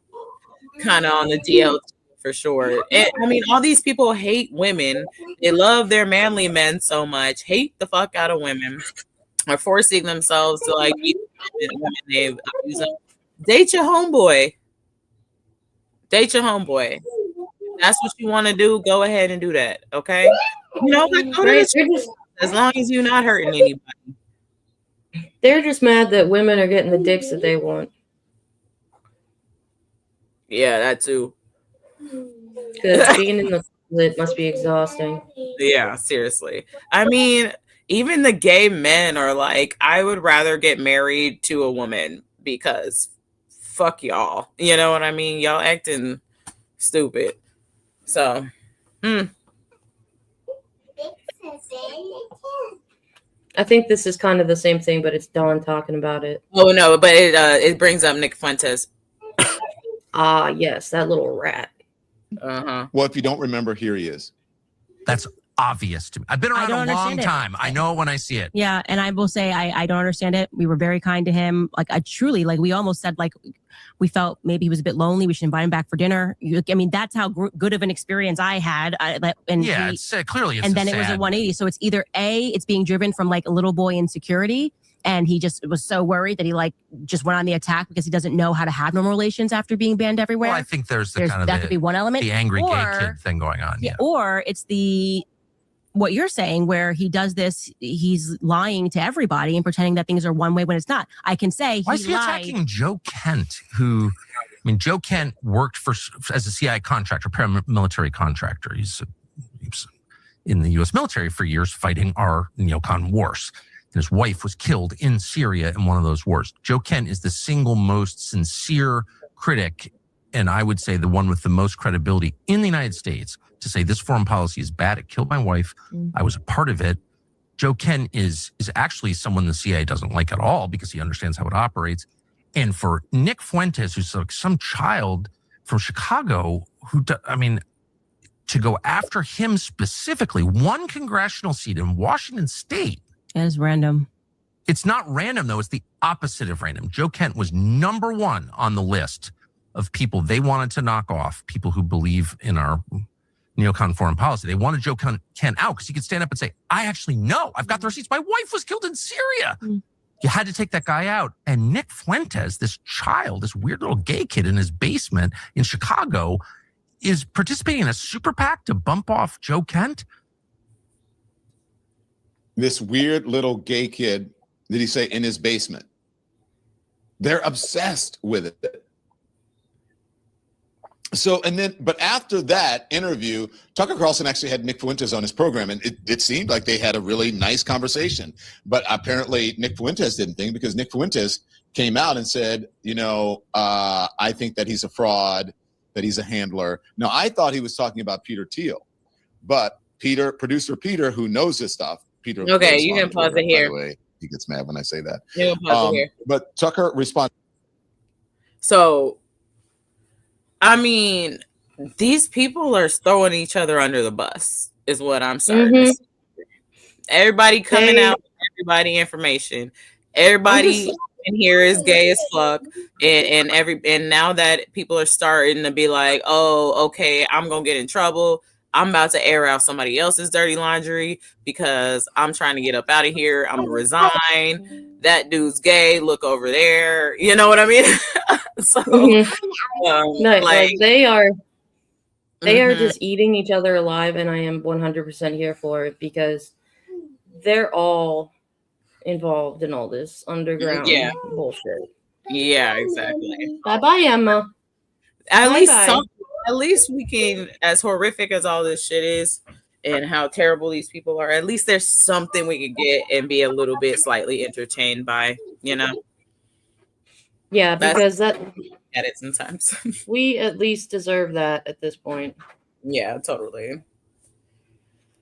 on the DL for sure. And, I mean, all these people hate women. They love their manly men so much, hate the fuck out of women, are forcing themselves to like be women they abuse them. Date your homeboy. Date your homeboy. That's what you want to do. Go ahead and do that. Okay. You know, like, go to the as long as you're not hurting anybody. They're just mad that women are getting the dicks that they want. Yeah, that too. Because being in the closet must be exhausting. Yeah, seriously. I mean, even the gay men are like, I would rather get married to a woman because fuck y'all. You know what I mean? Y'all acting stupid. So, I think this is kind of the same thing, but it's Dawn talking about it. Oh no, but it brings up Nick Fuentes. Ah, yes, that little rat. Uh-huh. Well, if you don't remember, here he is. That's obvious to me. I've been around a long time. I know it when I see it. Yeah, and I will say I don't understand it. We were very kind to him. Like I truly, like we almost said, like we felt maybe he was a bit lonely. We should invite him back for dinner. I mean, that's how good of an experience I had. It's clearly. And then it was a 180. So it's either A, it's being driven from like a little boy insecurity, and he just was so worried that he like just went on the attack because he doesn't know how to have normal relations after being banned everywhere. Well, I think there's that could be one element. The angry gay kid thing going on. Yeah. Or it's what you're saying, where he does this, he's lying to everybody and pretending that things are one way when it's not. I can say why is he attacking Joe Kent, who, I mean, Joe Kent worked as a CIA contractor, paramilitary contractor. He's in the U.S. military for years fighting our neocon wars. And his wife was killed in Syria in one of those wars. Joe Kent is the single most sincere critic, and I would say the one with the most credibility in the United States to say this foreign policy is bad. It killed my wife. I was a part of it. Joe Kent is actually someone the CIA doesn't like at all because he understands how it operates. And for Nick Fuentes, who's like some child from Chicago, to go after him specifically, one congressional seat in Washington State. That is random. It's not random, though. It's the opposite of random. Joe Kent was number one on the list of people they wanted to knock off, people who believe in our neocon foreign policy. They wanted Joe Kent out because he could stand up and say, I actually know. I've got the receipts. My wife was killed in Syria. You had to take that guy out. And Nick Fuentes, this child, this weird little gay kid in his basement in Chicago, is participating in a super PAC to bump off Joe Kent. This weird little gay kid, did he say, in his basement? They're obsessed with it. So, but after that interview, Tucker Carlson actually had Nick Fuentes on his program, and it seemed like they had a really nice conversation. But apparently Nick Fuentes didn't think, because Nick Fuentes came out and said, I think that he's a fraud, that he's a handler. Now, I thought he was talking about Peter Thiel, but producer Peter, who knows this stuff, Peter. Okay, you can pause it here. By the way, he gets mad when I say that. You can pause it here. But Tucker responded. So, I mean, these people are throwing each other under the bus, is what I'm starting to see. Everybody coming out with everybody information. Everybody in here is gay as fuck. And now that people are starting to be like, oh, okay, I'm gonna get in trouble. I'm about to air out somebody else's dirty laundry because I'm trying to get up out of here. I'm gonna resign. That dude's gay. Look over there. You know what I mean? So, No, like they are Mhm. just eating each other alive, and I am 100% here for it because they're all involved in all this underground Yeah. bullshit. Yeah, exactly. Bye bye, Emma. At Bye-bye. least we can, as horrific as all this shit is and how terrible these people are, at least there's something we could get and be a little bit slightly entertained by, you know? Yeah, because that at it sometimes. we at least deserve that at this point. Yeah, totally.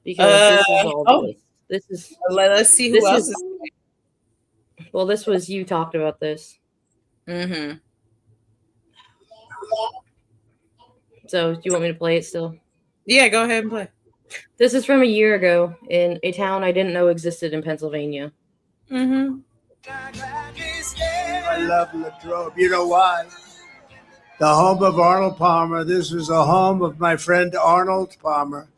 Because this is all this is let's see who else is. Well, this was you talked about this. Mm-hmm. So do you want me to play it still? Yeah, go ahead and play. This is from a year ago in a town I didn't know existed in Pennsylvania. Mm-hmm. I love Latrobe. You know why? The home of Arnold Palmer. This was the home of my friend Arnold Palmer.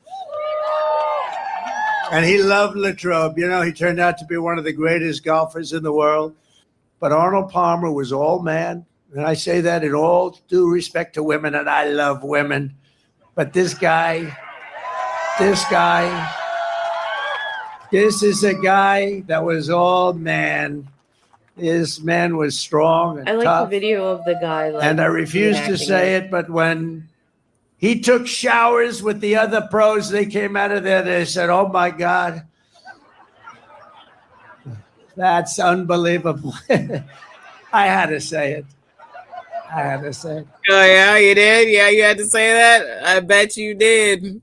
And he loved Latrobe. You know, he turned out to be one of the greatest golfers in the world. But Arnold Palmer was all man. And I say that in all due respect to women, and I love women. But this is a guy that was all man. This man was strong and I like tough. the video of the guy. And I refuse to say it, but when he took showers with the other pros, they came out of there, they said, oh my God, that's unbelievable. I had to say it. Oh, yeah, you did? Yeah, you had to say that? I bet you did.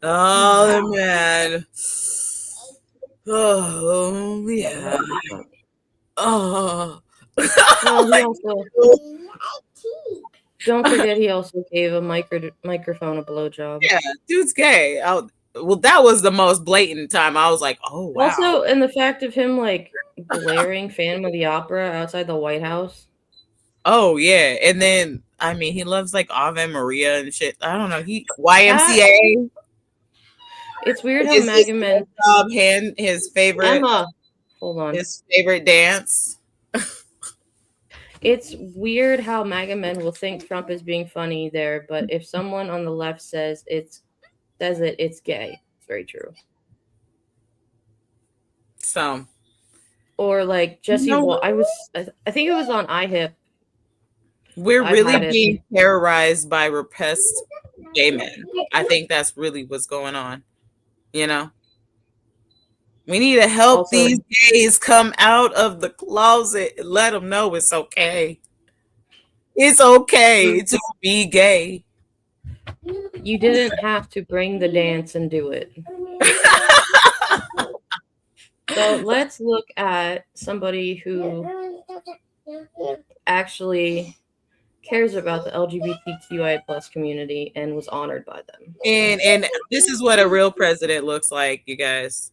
Oh, man. Oh, yeah. Oh. Well, he also, don't forget he also gave a microphone a blowjob. Yeah, dude's gay. Well, that was the most blatant time. I was like, oh, wow. Also, and the fact of him, like, blaring Phantom of the Opera outside the White House. Oh, yeah. And then, I mean, he loves, like, Ave Maria and shit. I don't know. YMCA. It's weird how MAGA men... his favorite... Emma, hold on. His favorite dance. It's weird how MAGA men will think Trump is being funny there, but if someone on the left says it's gay. It's very true. So, or like Jesse, I think it was on iHip. We're really being terrorized by repressed gay men. I think that's really what's going on. You know, we need to help these gays come out of the closet and let them know it's okay. It's okay to be gay. You didn't have to bring the dance and do it. So let's look at somebody who actually cares about the LGBTQI plus community and was honored by them. And this is what a real president looks like, you guys.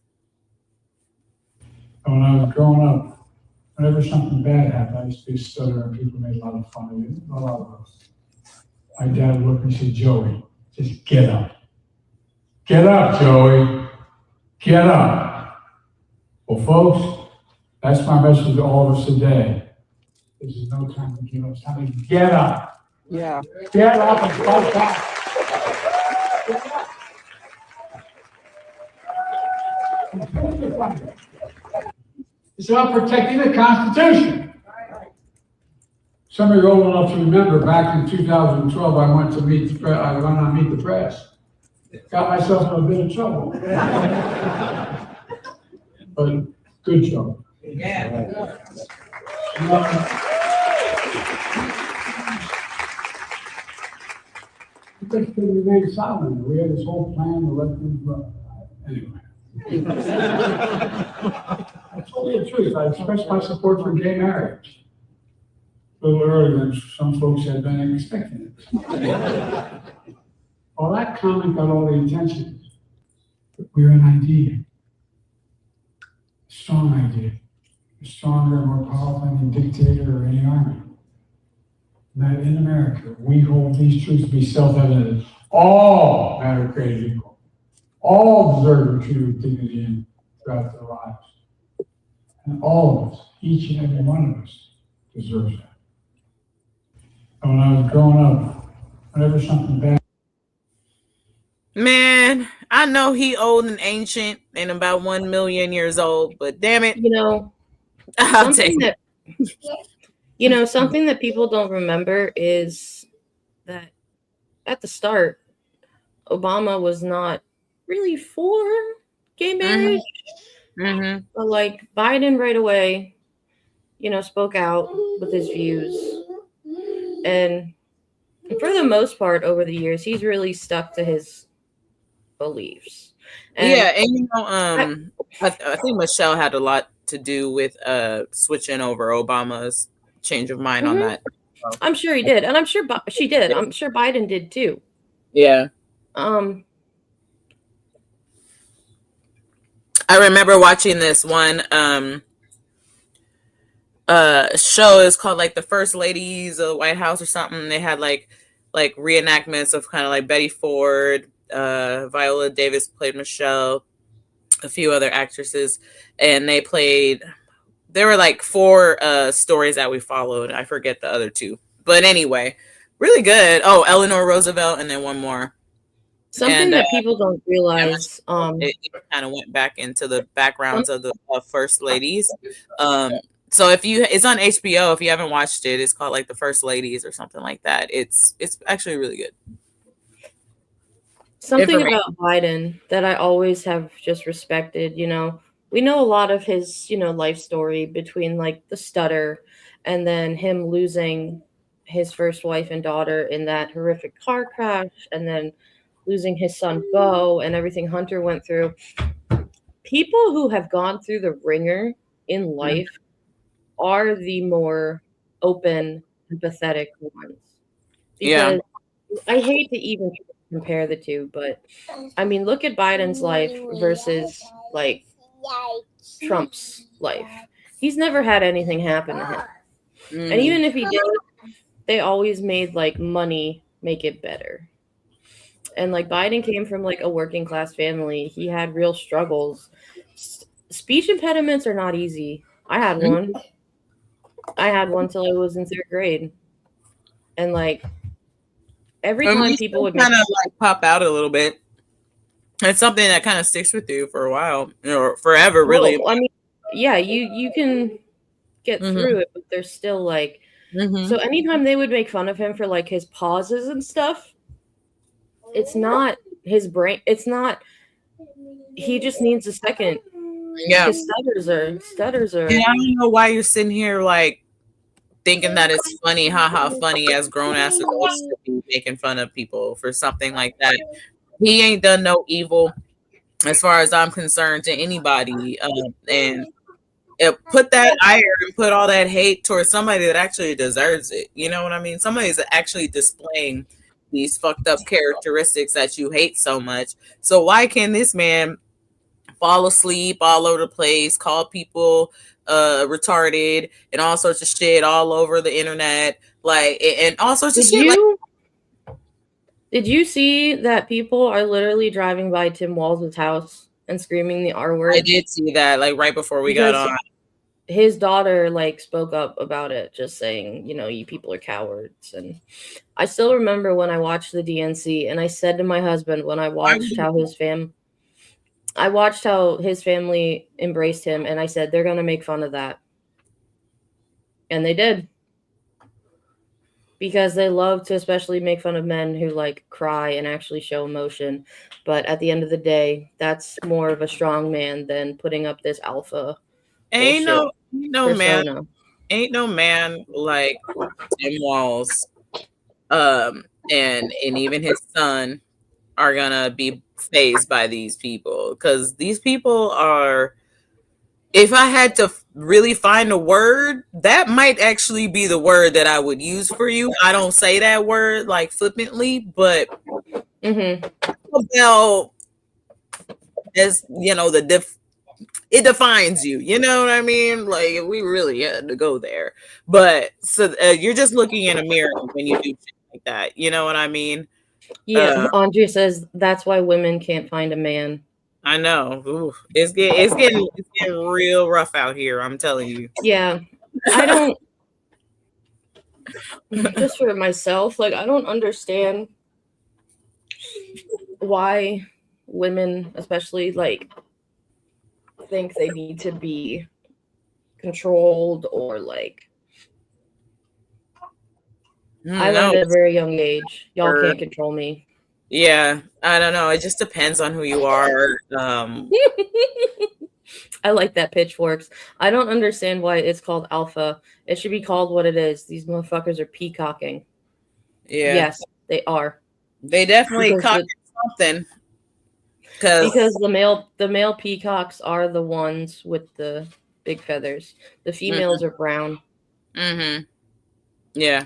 When I was growing up, whenever something bad happened, I used to be stutter and people made a lot of fun of it. A lot of us. My dad would look and say, Joey, just get up. Get up, Joey. Get up. Well, folks, that's my message to all of us today. This is no time to give up. It's time to get up. Yeah. Get up and fight back. It's about protecting the Constitution. Some of you are old enough to remember back in 2012, I went on Meet the Press. Got myself in a bit of trouble. But good trouble. Yeah. Because they remained silent. We had this whole plan to let them grow. Anyway. I told you the truth. I expressed my support for gay marriage a little earlier than some folks had been expecting it. Well, that comment got all the attention. But we're an idea. A strong idea. Stronger and more powerful than any dictator or any army. That in America, we hold these truths to be self-evident. All matter created equal. all deserve to be treated with dignity and throughout their lives. And all of us, each and every one of us, deserves that. And when I was growing up, whenever something bad. Man, I know he old and ancient and about 1 million years old, but damn it. You know, I'll take something it. that something that people don't remember is that at the start, Obama was not really for gay marriage. But like Biden right away, spoke out with his views. And for the most part over the years, he's really stuck to his beliefs. And I think Michelle had a lot to do with switching over Obama's change of mind on that. I'm sure he did, and I'm sure she did. I'm sure Biden did too. Yeah. I remember watching this one show. It's called like the First Ladies of the White House or something. They had like reenactments of kind of like Betty Ford, Viola Davis played Michelle, a few other actresses, and there were like 4 stories that we followed. I forget the other 2, but anyway, really good. Oh, Eleanor Roosevelt, and then one more. Something that people don't realize. It kind of went back into the backgrounds of the first ladies. So it's on HBO. If you haven't watched it, it's called like the First Ladies or something like that. It's actually really good. Something about Biden that I always have just respected. We know a lot of his life story between like the stutter and then him losing his first wife and daughter in that horrific car crash, and then losing his son Beau and everything Hunter went through. People who have gone through the ringer in life are the more open, empathetic ones. Because I hate to even compare the two, but I mean, look at Biden's life versus like Trump's life. He's never had anything happen to him. And even if he did, they always made like money make it better. And like Biden came from like a working class family. He had real struggles. Speech impediments are not easy. I had one. I had one till I was in 3rd grade. And like every time people would kind of like pop out a little bit. It's something that kind of sticks with you for a while or forever, really. Well, I mean, yeah, you can get through it, but there's still like so anytime they would make fun of him for like his pauses and stuff, it's not his brain. It's not. He just needs a second. Yeah. His stutters are. And I don't know why you're sitting here like thinking that it's funny, funny as grown asses supposed to be making fun of people for something like that. He ain't done no evil, as far as I'm concerned, to anybody. And put that ire and put all that hate towards somebody that actually deserves it. You know what I mean? Somebody's actually displaying these fucked up characteristics that you hate so much. So why can this man fall asleep all over the place, call people retarded and all sorts of shit all over the internet, like, and all sorts of shit? Did you see that people are literally driving by Tim Walz's house and screaming the R word? I did see that, like right before we got on. His daughter like spoke up about it, just saying, you people are cowards. And I still remember when I watched the DNC, and I said to my husband when I watched how his family embraced him, and I said they're gonna make fun of that, and they did, because they love to especially make fun of men who like cry and actually show emotion. But at the end of the day, that's more of a strong man than putting up this alpha. Ain't no man like Tim Walz, and even his son are gonna be fazed by these people, because these people are. If I had to really find a word, that might actually be the word that I would use for you. I don't say that word like flippantly, but well, as it defines you. You know what I mean? Like, we really had to go there. But so you're just looking in a mirror when you do shit like that. You know what I mean? Yeah, Andrea says that's why women can't find a man. I know. Ooh, it's getting real rough out here. I'm telling you. Yeah, I don't. Just for myself, like I don't understand why women, especially, like think they need to be controlled or like. I learned at a very young age. Y'all can't control me. Yeah, I don't know. It just depends on who you are. I like that, pitchforks. I don't understand why it's called alpha. It should be called what it is. These motherfuckers are peacocking. Yeah. Yes, they are. They definitely caught something. Because the male peacocks are the ones with the big feathers. The females are brown. Mm-hmm. Yeah.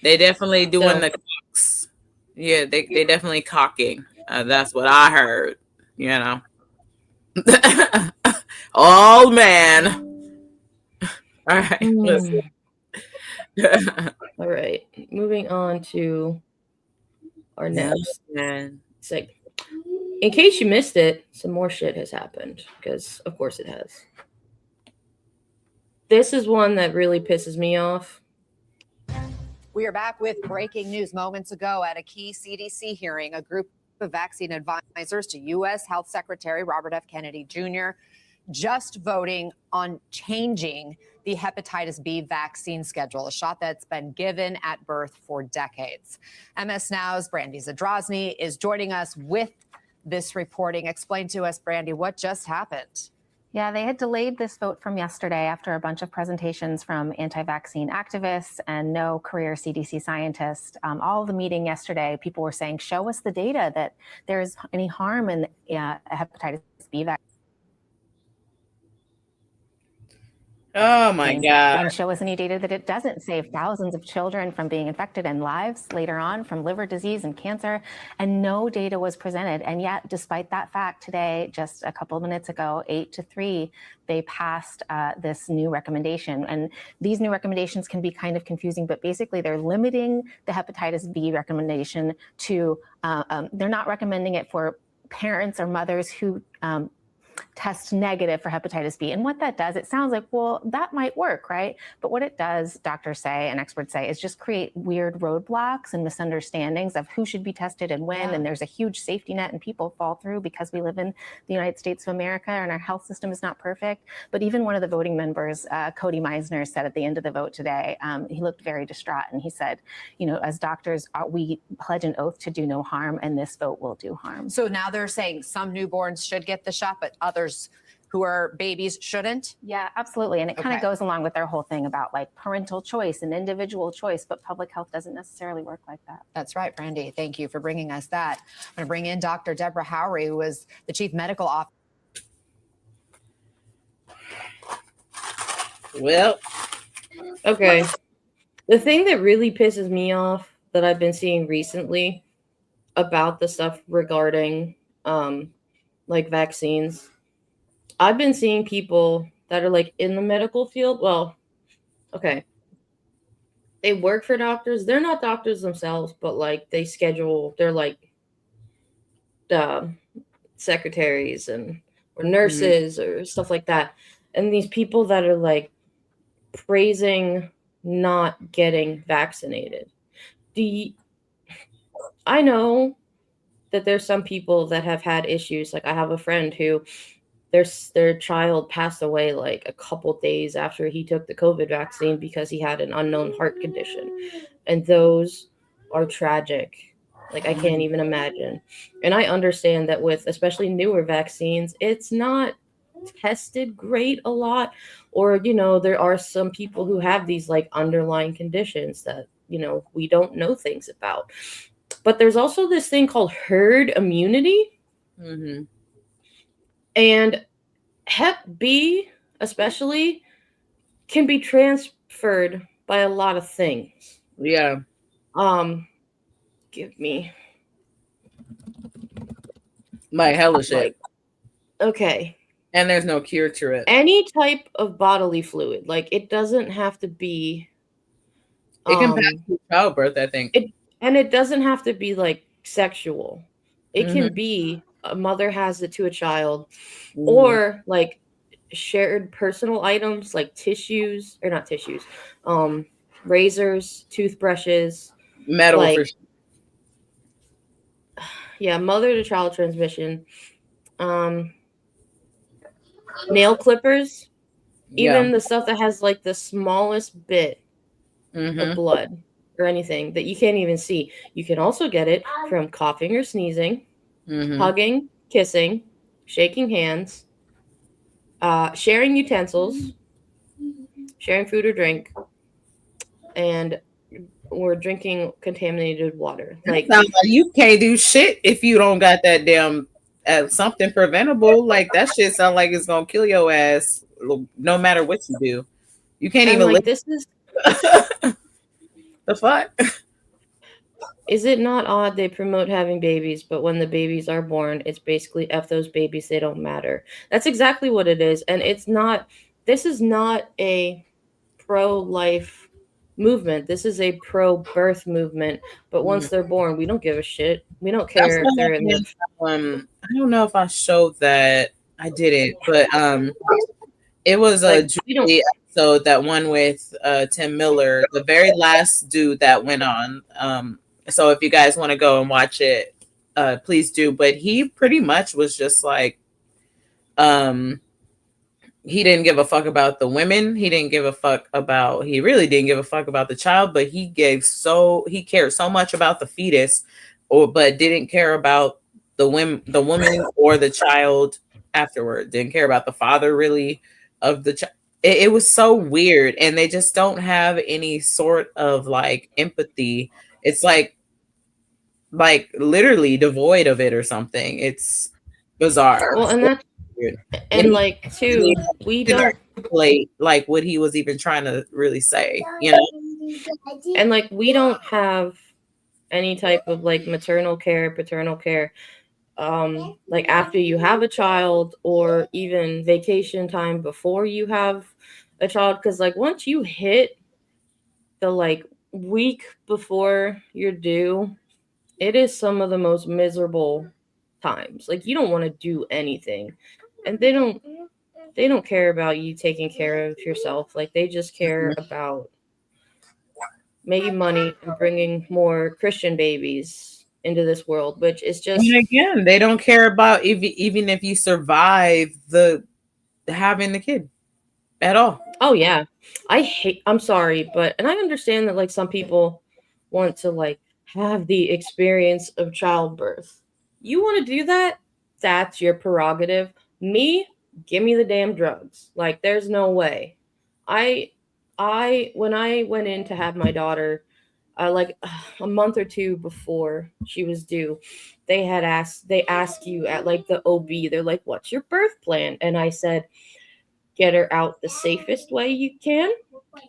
They definitely doing the cocks. Yeah, they definitely cocking. That's what I heard. You know. Oh man. All right. Listen. All right. Moving on to our next segment. In case you missed it, some more shit has happened because, of course, it has. This is one that really pisses me off. We are back with breaking news. Moments ago at a key CDC hearing, a group of vaccine advisors to U.S. Health Secretary Robert F. Kennedy Jr. just voting on changing the hepatitis B vaccine schedule, a shot that's been given at birth for decades. MS Now's Brandy Zadrozny is joining us with this reporting. Explain to us, Brandy, what just happened? Yeah, they had delayed this vote from yesterday after a bunch of presentations from anti-vaccine activists and no career CDC scientists. All of the meeting yesterday, people were saying, show us the data that there's any harm in hepatitis B vaccine. Oh my God. And show us any data that it doesn't save thousands of children from being infected and lives later on from liver disease and cancer. And no data was presented. And yet, despite that fact, today, just a couple of minutes ago, 8-3, they passed this new recommendation. And these new recommendations can be kind of confusing, but basically they're limiting the hepatitis B recommendation to, they're not recommending it for parents or mothers who test negative for hepatitis B. And what that does, it sounds like, well, that might work, right? But what it does, doctors say and experts say, is just create weird roadblocks and misunderstandings of who should be tested and when. And there's a huge safety net and people fall through because we live in the United States of America and our health system is not perfect. But even one of the voting members, Cody Meisner, said at the end of the vote today, he looked very distraught and he said, you know, as doctors, we pledge an oath to do no harm and this vote will do harm. So now they're saying some newborns should get the shot, but others who are babies shouldn't? Yeah, absolutely. And it kind of goes along with their whole thing about like parental choice and individual choice, but public health doesn't necessarily work like that. That's right, Brandy. Thank you for bringing us that. I'm going to bring in Dr. Deborah Howery, who was the chief medical officer. Well, okay. The thing that really pisses me off that I've been seeing recently about the stuff regarding like vaccines, I've been seeing people that are like in the medical field. Well, okay. They work for doctors. They're not doctors themselves, but like they schedule, they're like secretaries and or nurses or stuff like that. And these people that are like praising not getting vaccinated. I know that there's some people that have had issues. Like I have a friend who their child passed away like a couple days after he took the COVID vaccine because he had an unknown heart condition. And those are tragic. Like I can't even imagine. And I understand that with especially newer vaccines, it's not tested great a lot. Or, you know, there are some people who have these like underlying conditions that, you know, we don't know things about. But there's also this thing called herd immunity. Mm-hmm. And Hep B, especially, can be transferred by a lot of things. Yeah. Give me. Like hella shit. Okay. And there's no cure to it. Any type of bodily fluid. Like, it doesn't have to be... It can pass through childbirth, I think. And it doesn't have to be like sexual. It can Mhm. be a mother has it to a child, Mhm. or like shared personal items like tissues, or not tissues, razors, toothbrushes, Metal for like yeah, mother to child transmission, um, nail clippers, Yeah. even the stuff that has like the smallest bit of Mhm. blood or anything that you can't even see. You can also get it from coughing or sneezing, Mhm. hugging, kissing, shaking hands, sharing utensils, sharing food or drink, and or drinking contaminated water. Like, Sounds like you can't do shit if you don't got that damn something preventable. Like that shit sound like it's gonna kill your ass no matter what you do. You can't and even like live. this is The fuck? is it not odd they promote having babies, but when the babies are born, it's basically F those babies, they don't matter. That's exactly what it is. And it's not, this is not a pro-life movement. This is a pro-birth movement. But once they're born, we don't give a shit. We don't That's care if what they're in their I don't know if I showed that. I didn't, but it was a like we don't Julie episode, that one with Tim Miller, the very last dude that went on. So if you guys want to go and watch it, please do. But he pretty much was just like, he didn't give a fuck about the women. He didn't give a fuck about, he really didn't give a fuck about the child, but he cared so much about the fetus, but didn't care about the woman or the child afterward. Didn't care about the father really of the child. It was so weird. And they just don't have any sort of like empathy. It's like literally devoid of it or something. It's bizarre. well, and that's Weird. and like too, we don't articulate like what he was even trying to really say, you know. and like we don't have any type of like maternal care, paternal care, like after you have a child, or even vacation time before you have a child. Because like once you hit the like week before you're due, it is some of the most miserable times. Like you don't want to do anything, and they don't care about you taking care of yourself. Like they just care about making money and bringing more Christian babies into this world, which is just, And again, they don't care about even if you survive the having the kid at all. oh yeah. I'm sorry, but and I understand that like some people want to like have the experience of childbirth. You want to do that? That's your prerogative. Me, give me the damn drugs. Like there's no way. I when I went in to have my daughter, like a month or two before she was due, they asked you at like the OB, they're like, what's your birth plan? And I said, get her out the safest way you can,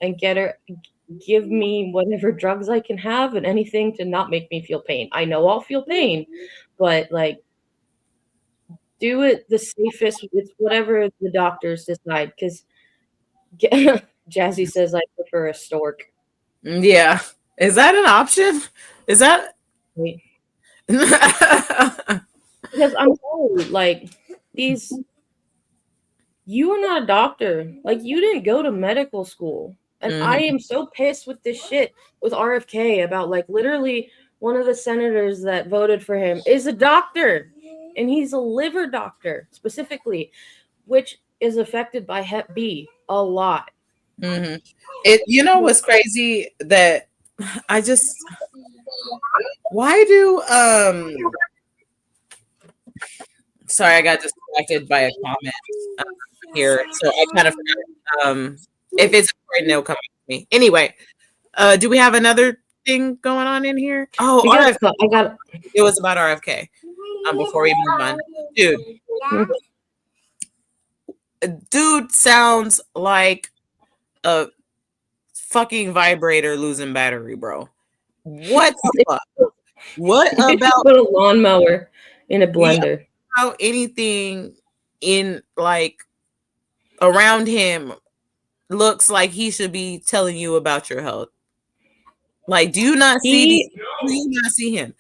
and give me whatever drugs I can have and anything to not make me feel pain. I know I'll feel pain, but like do it the safest. It's whatever the doctors decide. Because Jazzy says I prefer a stork. Yeah. Is that an option? Is that Wait. Because I'm sorry, like these, you are not a doctor. Like you didn't go to medical school. And I am so pissed with this shit with RFK about like literally one of the senators that voted for him is a doctor, and he's a liver doctor specifically, which is affected by Hep B a lot. It, you know what's crazy, that I just, why do sorry, I got distracted by a comment here, so I kind of forgot. If it's important, it'll come back to me. Anyway, do we have another thing going on in here? Oh, RFK. I got it was about RFK. Before we move on, dude sounds like a fucking vibrator losing battery, bro. What the fuck? What about put a lawnmower in a blender? How anything in like around him looks like he should be telling you about your health? Like, do you not see? Do you not see him?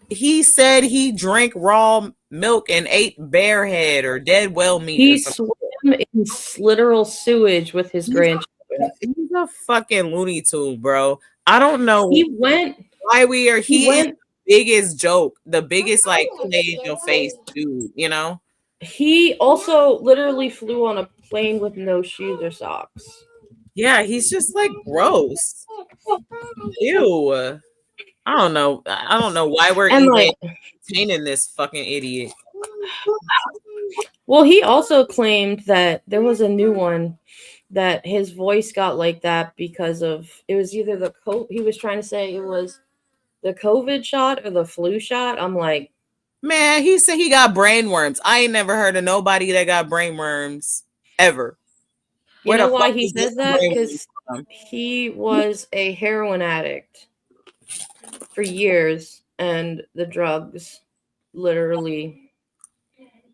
He said he drank raw milk and ate bear head or dead whale meat. He or something. swam in literal sewage with his grandchildren. He's a fucking Looney Tune, bro. I don't know. He went. Why we are? He He went. is the biggest joke, the biggest like play in your face dude. You know. He also literally flew on a plane with no shoes or socks. Yeah, he's just like gross. Ew. I don't know. I don't know why we're And, even like- entertaining this fucking idiot. Well, he also claimed that there was a new one that his voice got like that because of it was either he was trying to say it was the COVID shot or the flu shot. I'm like, man, he said he got brain worms. I ain't never heard of nobody that got brain worms ever. you know why he says that? Because he was a heroin addict for years, and the drugs literally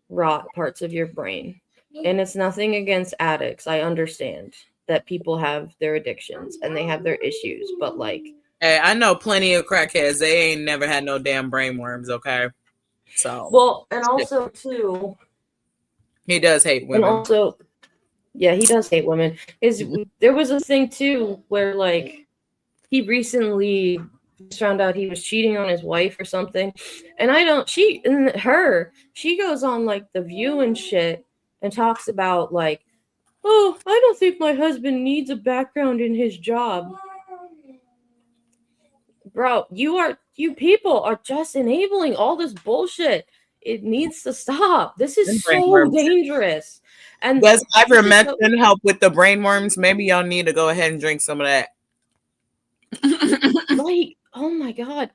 rot parts of your brain. And it's nothing against addicts. I understand that people have their addictions and they have their issues, but like, hey, I know plenty of crackheads. They ain't never had no damn brain worms, okay? So well, and also too, he does hate women. and also, yeah, he does hate women. There was a thing too where like he recently found out he was cheating on his wife or something, and she goes on like The View and shit and talks about like, oh, I don't think my husband needs a background in his job. Bro, you people are just enabling all this bullshit. It needs to stop. This is so dangerous. And does ivermectin help with the brain worms? Maybe y'all need to go ahead and drink some of that. Like, oh my god,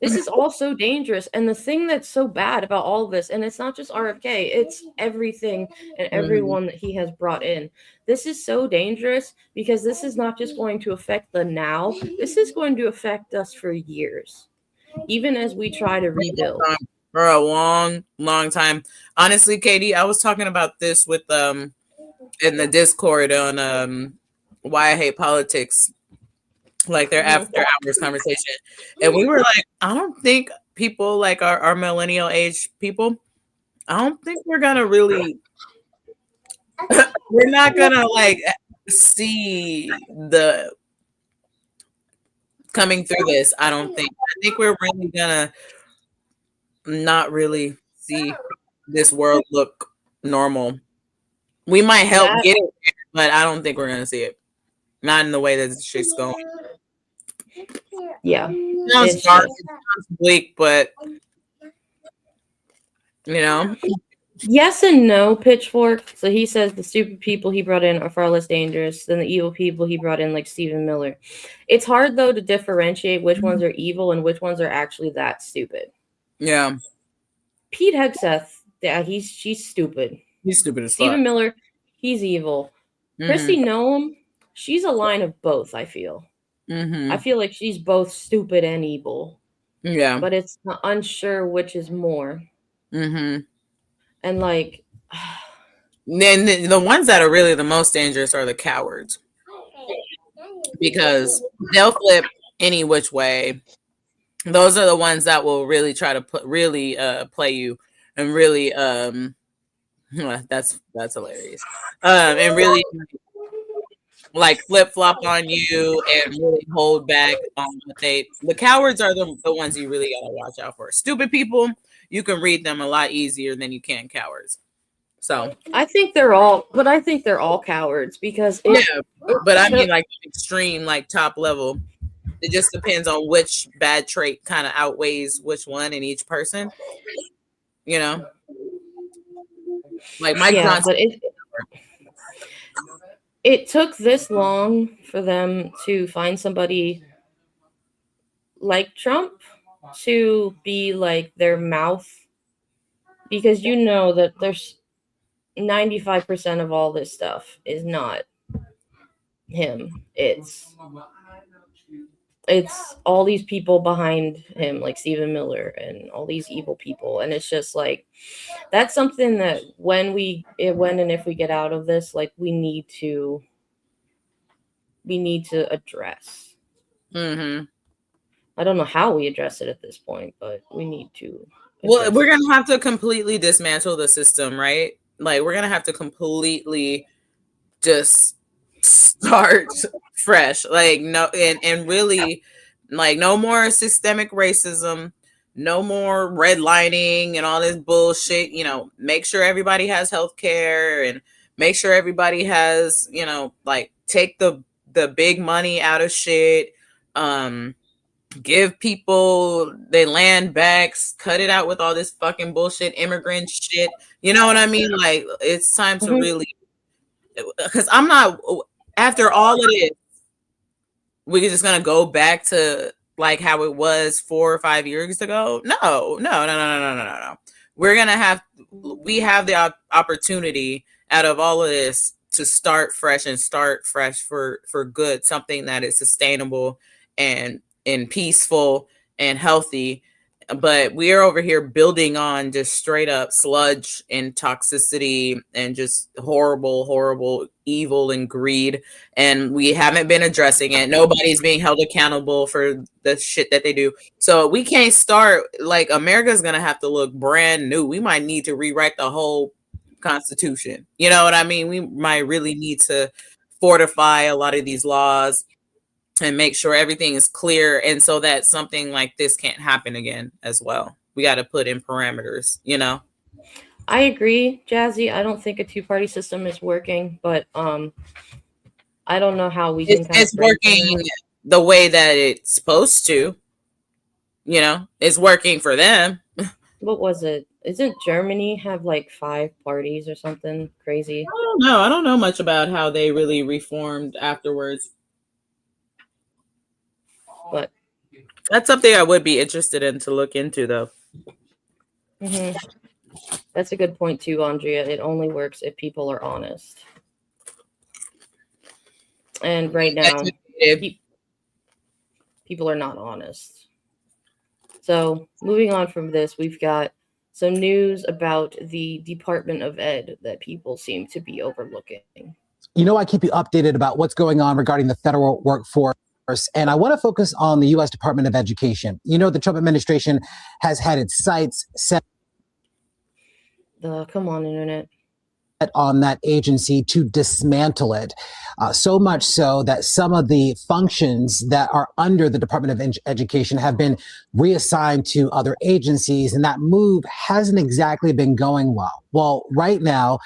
this is all so dangerous. And the thing that's so bad about all of this, and it's not just RFK, it's everything and everyone that he has brought in. This is so dangerous because this is not just going to affect the now, this is going to affect us for years, even as we try to rebuild. For a long, long time. Honestly, Katie, I was talking about this with in the Discord on Why I Hate Politics, like their after hours conversation. And we were like, I don't think people like our millennial age people, I don't think we're gonna really we're not gonna like see the coming through this. I don't think. I think we're really gonna not really see this world look normal. We might help get it there, but I don't think we're gonna see it. Not in the way that this shit's going. Yeah. It sounds dark, it sounds bleak, but you know. Yes and no, Pitchfork. So he says the stupid people he brought in are far less dangerous than the evil people he brought in, like Stephen Miller. It's hard though to differentiate which ones are evil and which ones are actually that stupid. Yeah. Pete Hegseth, yeah, she's stupid. He's stupid as fuck. Stephen Miller, he's evil. Christy Noem, she's a line of both, I feel. I feel like she's both stupid and evil. Yeah. But it's unsure which is more. And like, then the ones that are really the most dangerous are the cowards, because they'll flip any which way. Those are the ones that will really try to play you and really that's hilarious. And really like flip flop on you and really hold back on what the cowards are the ones you really gotta watch out for. Stupid people, you can read them a lot easier than you can cowards. So I think they're all cowards because but I mean like extreme, like top level. It just depends on which bad trait kind of outweighs which one in each person. You know, like Mike Johnson. But it took this long for them to find somebody like Trump to be like their mouth, because you know that there's 95% of all this stuff is not him. It's all these people behind him, like Stephen Miller and all these evil people. And it's just like, that's something that when and if we get out of this, like we need to address. Mm-hmm. I don't know how we address it at this point, but we need to. Well, we're going to have to completely dismantle the system, right? Like, we're going to have to completely just start fresh. Like, no, and really, like, no more systemic racism, no more redlining and all this bullshit. You know, make sure everybody has health care and make sure everybody has, you know, like, take the big money out of shit. Give people their land backs, cut it out with all this fucking bullshit immigrant shit. You know what I mean? Like, it's time to really, because I'm not, after all of this, we're just gonna go back to like how it was 4 or 5 years ago. No. We have the opportunity out of all of this to start fresh for good, something that is sustainable and peaceful and healthy. But we are over here building on just straight up sludge and toxicity and just horrible evil and greed, and we haven't been addressing it. Nobody's being held accountable for the shit that they do. So we can't start, like, America's gonna have to look brand new. We might need to rewrite the whole Constitution. You know what I mean? We might really need to fortify a lot of these laws and make sure everything is clear, and so that something like this can't happen again as well. We got to put in parameters, you know? I agree, Jazzy. I don't think a two-party system is working, but I don't know how we can. It's working the way that it's supposed to. You know, it's working for them. What was it? Isn't Germany have like 5 parties or something crazy? I don't know. I don't know much about how they really reformed afterwards. But that's something I would be interested in to look into, though. Mm-hmm. That's a good point too, Andrea. It only works if people are honest. And right now, people are not honest. So moving on from this, we've got some news about the Department of Ed that people seem to be overlooking. You know, I keep you updated about what's going on regarding the federal workforce. And I want to focus on the U.S. Department of Education. You know, the Trump administration has had its sights set come on, internet. On that agency to dismantle it. So much so that some of the functions that are under the Department of Education have been reassigned to other agencies. And that move hasn't exactly been going well. Well, right now,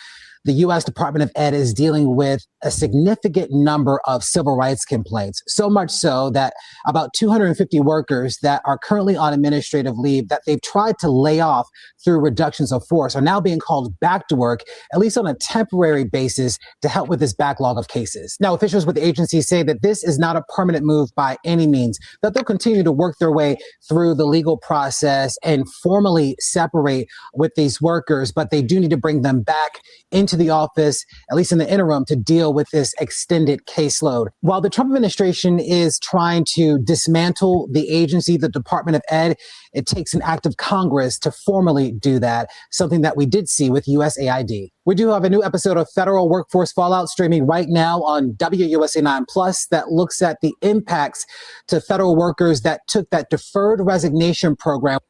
the U.S. Department of Ed is dealing with a significant number of civil rights complaints, so much so that about 250 workers that are currently on administrative leave that they've tried to lay off through reductions of force are now being called back to work, at least on a temporary basis, to help with this backlog of cases. Now, officials with the agency say that this is not a permanent move by any means, that they'll continue to work their way through the legal process and formally separate with these workers, but they do need to bring them back into the office, at least in the interim, to deal with this extended caseload. While the Trump administration is trying to dismantle the agency, the Department of Ed, it takes an act of Congress to formally do that, something that we did see with USAID. We do have a new episode of Federal Workforce Fallout streaming right now on WUSA 9 Plus that looks at the impacts to federal workers that took that deferred resignation program.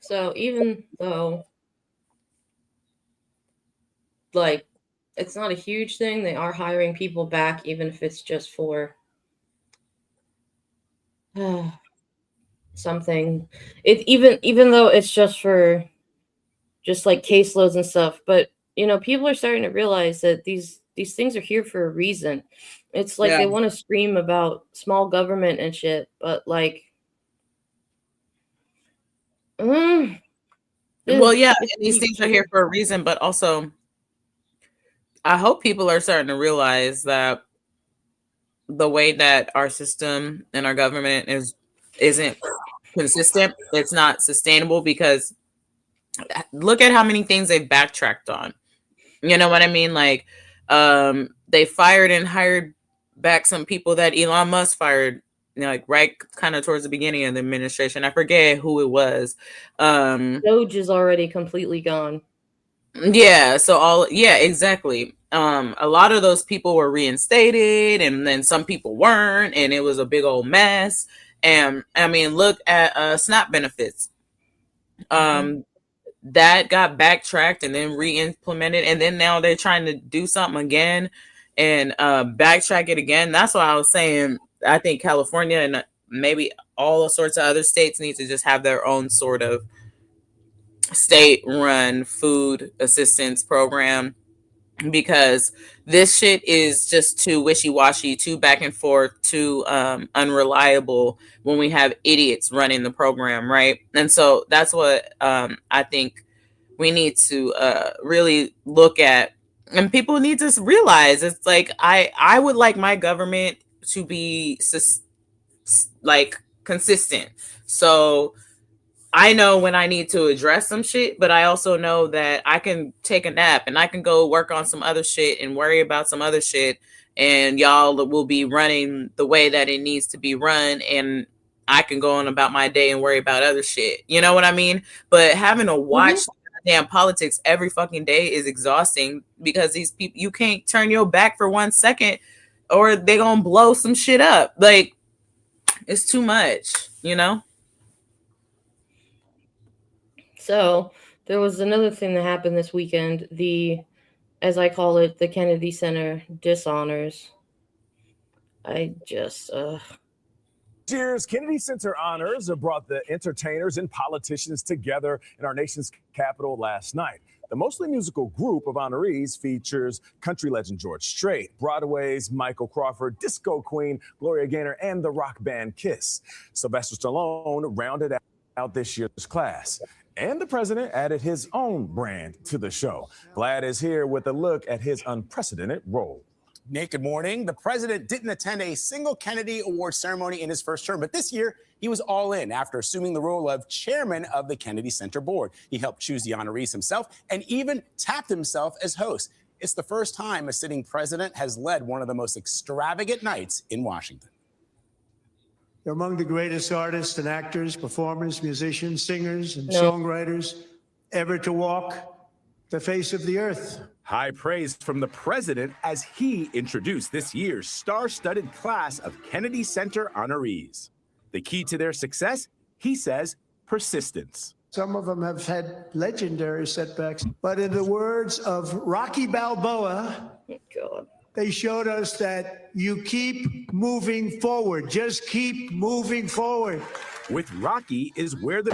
So even though, like, it's not a huge thing, they are hiring people back, even if it's just for something. Even though it's just for just like caseloads and stuff. But you know, people are starting to realize that these things are here for a reason. It's like they want to scream about small government and shit, but like well, yeah, these things are here for a reason, but also I hope people are starting to realize that the way that our system and our government isn't consistent. It's not sustainable, because look at how many things they've backtracked on. You know what I mean? Like, they fired and hired back some people that Elon Musk fired, you know, like right kind of towards the beginning of the administration. I forget who it was. Doge is already completely gone. Yeah, so exactly. A lot of those people were reinstated, and then some people weren't, and it was a big old mess. And I mean, look at SNAP benefits. That got backtracked and then re-implemented, and then now they're trying to do something again and backtrack it again. That's why I was saying I think California and maybe all sorts of other states need to just have their own sort of state-run food assistance program, because this shit is just too wishy-washy, too back and forth, too unreliable when we have idiots running the program, right? And so that's what I think we need to really look at, and people need to realize it's like I would like my government to be like consistent. So I know when I need to address some shit, but I also know that I can take a nap and I can go work on some other shit and worry about some other shit, and y'all will be running the way that it needs to be run, and I can go on about my day and worry about other shit. You know what I mean? But having to watch damn politics every fucking day is exhausting, because these people, you can't turn your back for 1 second or they're gonna blow some shit up. Like, it's too much, you know? So there was another thing that happened this weekend. As I call it, the Kennedy Center dishonors. This year's Kennedy Center honors brought the entertainers and politicians together in our nation's capital last night. The mostly musical group of honorees features country legend George Strait, Broadway's Michael Crawford, disco queen Gloria Gaynor, and the rock band Kiss. Sylvester Stallone rounded out this year's class. And the president added his own brand to the show. Vlad is here with a look at his unprecedented role. Nate, good morning. The president didn't attend a single Kennedy Award ceremony in his first term, but this year he was all in after assuming the role of chairman of the Kennedy Center board. He helped choose the honorees himself and even tapped himself as host. It's the first time a sitting president has led one of the most extravagant nights in Washington. They're among the greatest artists and actors, performers, musicians, singers, and songwriters ever to walk the face of the earth. High praise from the president as he introduced this year's star-studded class of Kennedy Center honorees. The key to their success, he says, persistence. Some of them have had legendary setbacks, but in the words of Rocky Balboa, they showed us that you keep moving forward. Just keep moving forward. With Rocky is where the...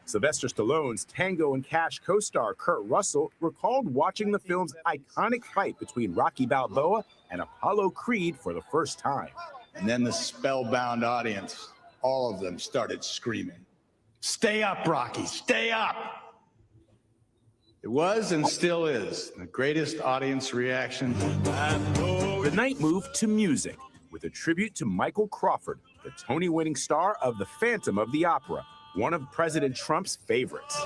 Sylvester Stallone's Tango and Cash co-star Kurt Russell recalled watching the film's iconic fight between Rocky Balboa and Apollo Creed for the first time. And then the spellbound audience, all of them started screaming, "Stay up, Rocky, stay up!" It was and still is the greatest audience reaction. The night moved to music with a tribute to Michael Crawford, the Tony-winning star of The Phantom of the Opera, one of President Trump's favorites.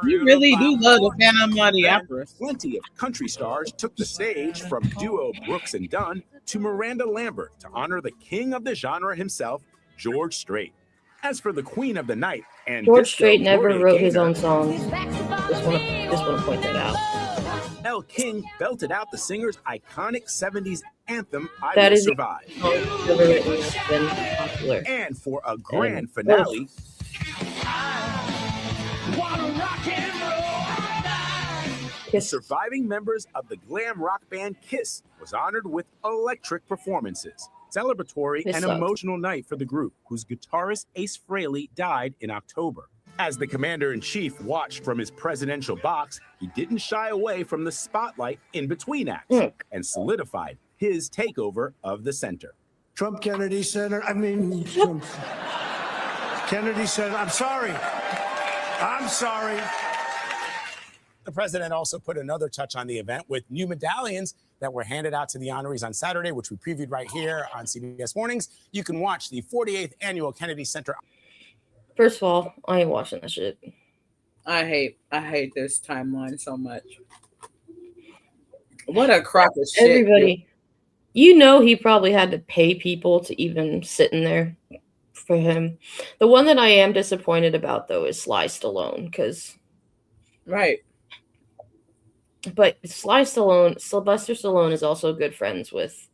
You really do love the Phantom of the Opera. Plenty of country stars took the stage, from duo Brooks and Dunn to Miranda Lambert, to honor the king of the genre himself, George Strait. As for the queen of the night, and George Strait never wrote his own songs. Just want to point that out. Elle King belted out the singer's iconic 70s anthem, I That Will is Survive. Been popular. And for a grand finale, the surviving members of the glam rock band Kiss was honored with electric performances. Celebratory This and sucks. emotional night for the group, whose guitarist Ace Frehley died in October. As the commander-in-chief watched from his presidential box, he didn't shy away from the spotlight in between acts and solidified his takeover of the center. Trump Kennedy Center, Kennedy Center, I'm sorry. The president also put another touch on the event with new medallions that were handed out to the honorees on Saturday, which we previewed right here on CBS Mornings. You can watch the 48th annual Kennedy Center. First of all, I ain't watching that shit. I hate this timeline so much. What a crock of shit. You know, he probably had to pay people to even sit in there for him. The one that I am disappointed about, though, is Sly Stallone, because Right. but Sylvester Stallone is also good friends with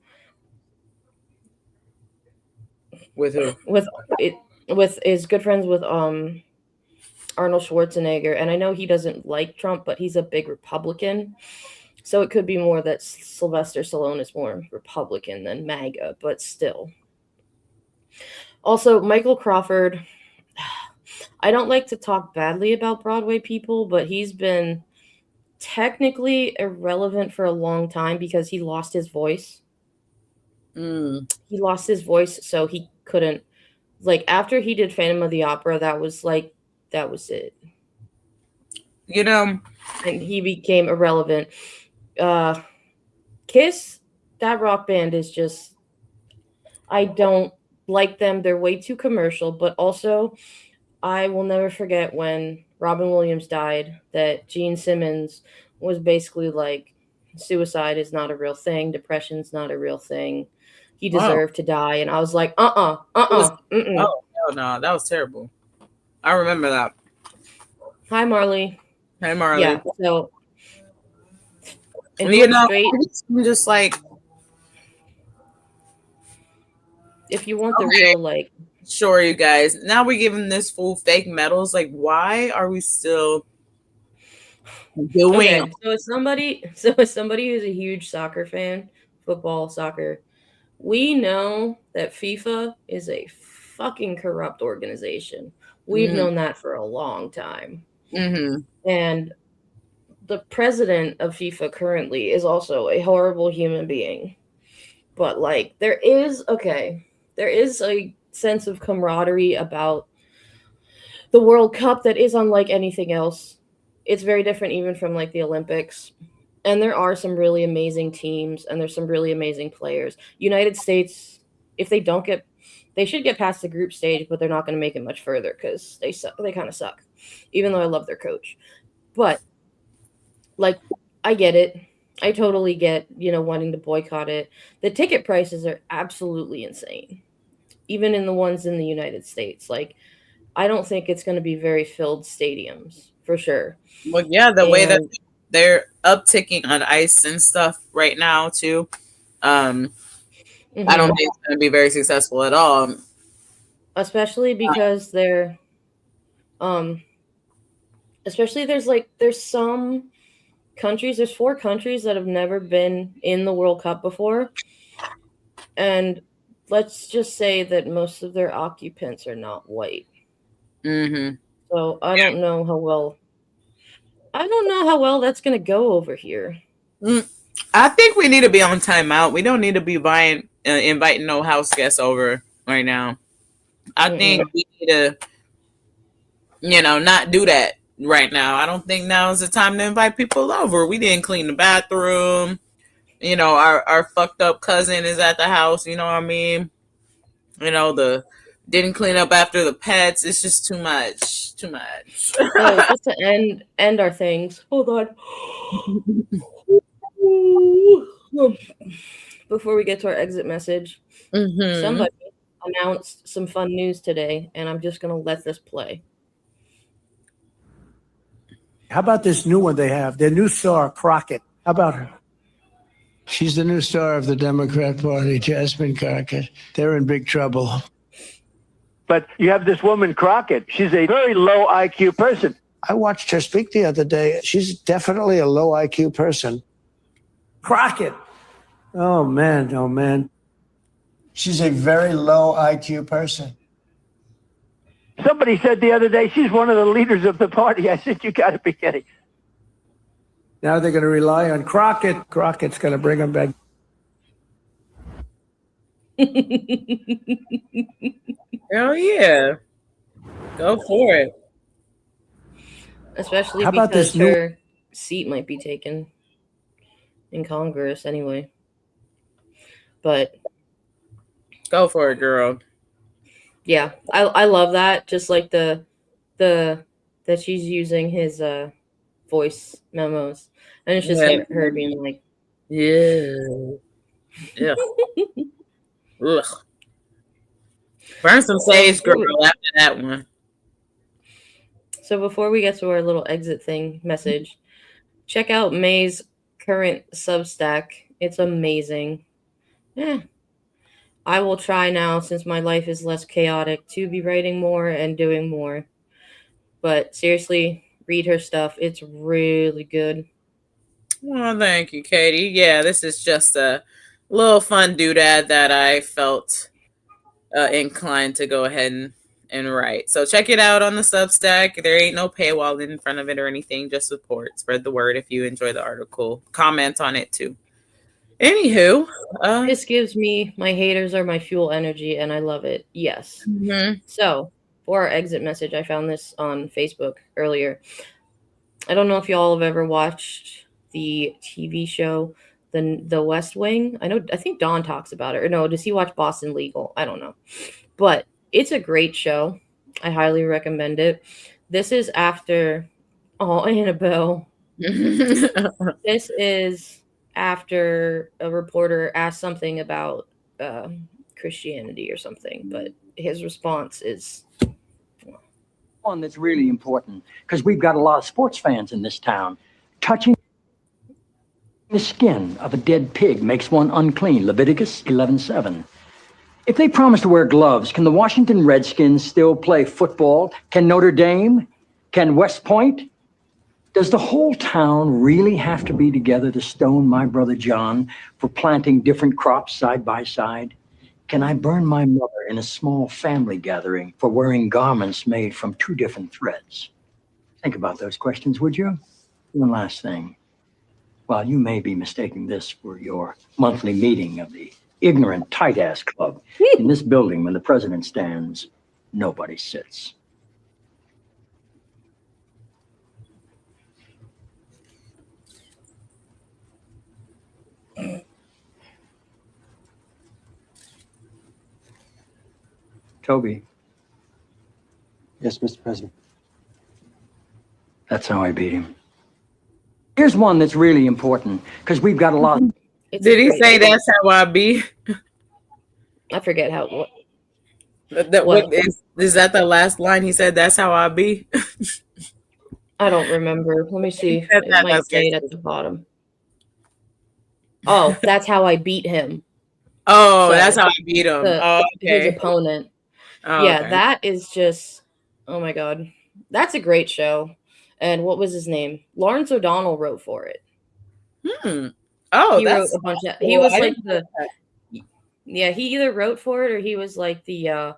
who? With is good friends with Arnold Schwarzenegger, and I know he doesn't like Trump, but he's a big Republican. So it could be more that Sylvester Stallone is more Republican than MAGA, but still. Also, Michael Crawford, I don't like to talk badly about Broadway people, but he's been technically irrelevant for a long time because he lost his voice. He lost his voice, so he couldn't, like, after he did Phantom of the Opera, that was it. You know, and he became irrelevant. Kiss, that rock band is just, I don't like them. They're way too commercial, but also I will never forget when Robin Williams died that Gene Simmons was basically like, suicide is not a real thing, depression's not a real thing, he deserved to die. And I was like, Oh no, that was terrible. I remember that. Hi, Marley. Hey, Marley. Yeah, so you know, I'm just like, if you want the real, like, sure, you guys, now we're giving this fool fake medals. Like, why are we still doing? Okay, so as somebody who's a huge soccer fan, football, soccer, we know that FIFA is a fucking corrupt organization. We've known that for a long time. And the president of FIFA currently is also a horrible human being. But, like, there is a sense of camaraderie about the World Cup that is unlike anything else. It's very different even from, like, the Olympics. And there are some really amazing teams, and there's some really amazing players. United States, if they don't get, they should get past the group stage, but they're not going to make it much further because they suck. They kind of suck, even though I love their coach. But, like, I get it. I totally get, wanting to boycott it. The ticket prices are absolutely insane, even in the ones in the United States. Like, I don't think it's going to be very filled stadiums, for sure. Well, yeah, the way that they're upticking on ice and stuff right now, too. I don't think it's going to be very successful at all. Especially because they're, especially there's some countries, there's 4 countries that have never been in the World Cup before. And let's just say that most of their occupants are not white. So I don't know how well that's going to go over here. I think we need to be on timeout. We don't need to be inviting no house guests over right now. I think we need to, not do that right now. I don't think now is the time to invite people over. We didn't clean the bathroom. Our fucked up cousin is at the house. You know what I mean? Didn't clean up after the pets. It's just too much. Too much. So just to end our things. Hold on. Before we get to our exit message, somebody announced some fun news today, and I'm just going to let this play. How about this new one they have? Their new star, Crockett. How about her? She's the new star of the Democrat Party, Jasmine Crockett. They're in big trouble. But you have this woman, Crockett. She's a very low IQ person. I watched her speak the other day. She's definitely a low IQ person. Crockett. Oh, man. Oh, man. She's a very low IQ person. Somebody said the other day she's one of the leaders of the party. I said, you got to be kidding. Now they're going to rely on Crockett. Crockett's going to bring them back. Hell yeah. Go for it. Especially because her seat might be taken in Congress anyway. But go for it, girl. Yeah, I love that. Just like the that she's using his voice memos. And it's just her being like, yeah. Yeah. Ugh. Burn some sage, girl, after that one. So before we get to our little exit thing message, check out May's current Substack. It's amazing. Yeah. I will try now, since my life is less chaotic, to be writing more and doing more. But seriously, read her stuff. It's really good. Well, thank you, Katie. Yeah, this is just a little fun doodad that I felt inclined to go ahead and write. So check it out on the Substack. There ain't no paywall in front of it or anything. Just support. Spread the word if you enjoy the article. Comment on it too. Anywho, this gives me, my haters are my fuel energy, and I love it. Yes. Mm-hmm. So for our exit message, I found this on Facebook earlier. I don't know if y'all have ever watched the TV show the West Wing. I think Don talks about it. Or no, does he watch Boston Legal? I don't know. But it's a great show. I highly recommend it. This is after Annabelle. This is after a reporter asked something about Christianity or something, but his response is one that's really important, because we've got a lot of sports fans in this town. Touching the skin of a dead pig makes one unclean. Leviticus 11:7. If they promise to wear gloves, can the Washington Redskins still play football? Can Notre Dame? Can West Point? Does the whole town really have to be together to stone my brother John for planting different crops side by side? Can I burn my mother in a small family gathering for wearing garments made from two different threads? Think about those questions, would you? One last thing. While you may be mistaking this for your monthly meeting of the Ignorant Tight-Ass Club, in this building, when the president stands, nobody sits. Toby. Yes, Mr. President. That's how I beat him. Here's one that's really important, because we've got a lot. Did he say that's how I be? I forget how. What is that the last line he said? That's how I be. I don't remember. Let me see. It might say it at the bottom. Oh, that's how I beat him. Oh, so that's how I beat him. His opponent. Oh, yeah, okay. that is just. Oh my god, that's a great show. And what was his name? Lawrence O'Donnell wrote for it. Oh, he wrote that's a bunch of. cool. He was I like didn't the. know that. Yeah, he either wrote for it or he was like the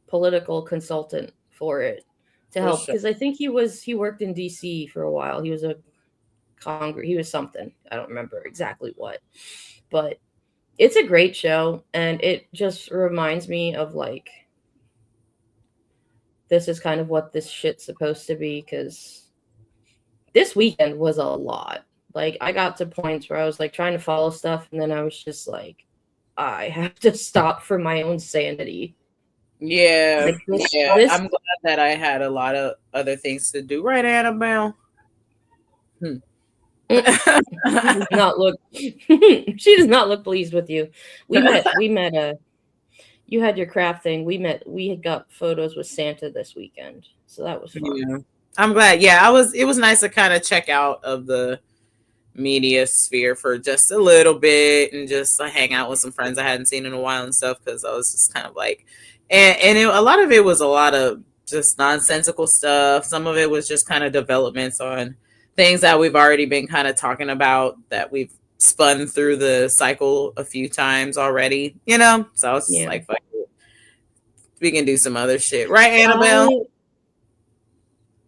political consultant for it to help, because I think he worked in DC for a while. He was a he was something. I don't remember exactly what, but it's a great show, and it just reminds me of like this is kind of what this shit's supposed to be, because this weekend was a lot. Like, I got to points where I was like trying to follow stuff, and then I was just like, I have to stop for my own sanity. Yeah, Like I'm glad that I had a lot of other things to do. Right, Annabelle? She does not look. She does not look pleased with you. We met. You had your craft thing. We met. We had got photos with Santa this weekend, so that was fun. Yeah, I'm glad. Yeah, it was nice to kind of check out of the media sphere for just a little bit and just hang out with some friends I hadn't seen in a while and stuff, because I was just kind of like, a lot of it was a lot of just nonsensical stuff. Some of it was just kind of developments on things that we've already been kind of talking about, that we've spun through the cycle a few times already, so I was just like, fuck it. We can do some other shit, right, Annabelle?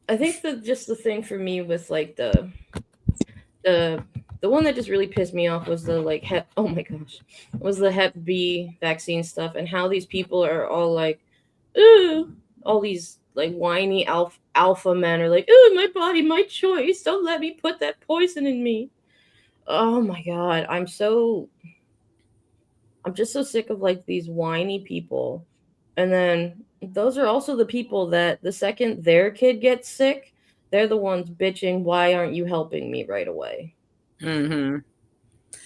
I think that just the thing for me with like the one that just really pissed me off was the like was the Hep B vaccine stuff, and how these people are all like, ooh, all these like whiny alpha men are like, ooh, my body, my choice, don't let me put that poison in me. Oh my god, I'm just so sick of like these whiny people. And then those are also the people that the second their kid gets sick, they're the ones bitching, why aren't you helping me right away? Mm-hmm.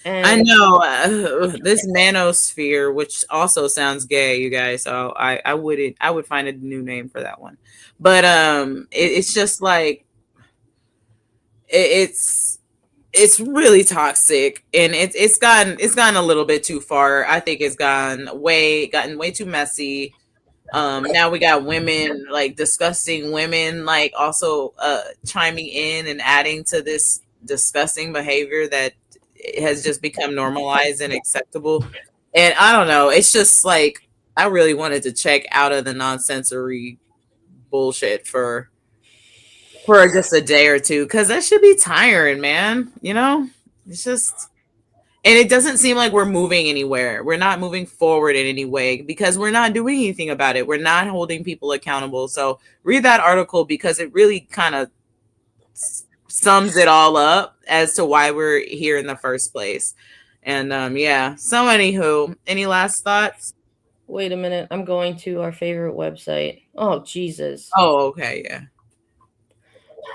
And I know this manosphere, which also sounds gay, you guys. So I would find a new name for that one. But it's just like it's really toxic, and it's gotten a little bit too far. I think it's gotten way too messy. Now we got women, like disgusting women, like also chiming in and adding to this disgusting behavior that has just become normalized and acceptable. And I don't know, it's just like I really wanted to check out of the nonsensory bullshit for just a day or two, because that should be tiring, man. You know, it's just, and it doesn't seem like we're moving anywhere. We're not moving forward in any way because we're not doing anything about it. We're not holding people accountable. So read that article because it really kind of sums it all up as to why we're here in the first place. And yeah. So anywho, any last thoughts? wait a minute, I'm going to our favorite website. Oh, Jesus. Oh, okay, yeah.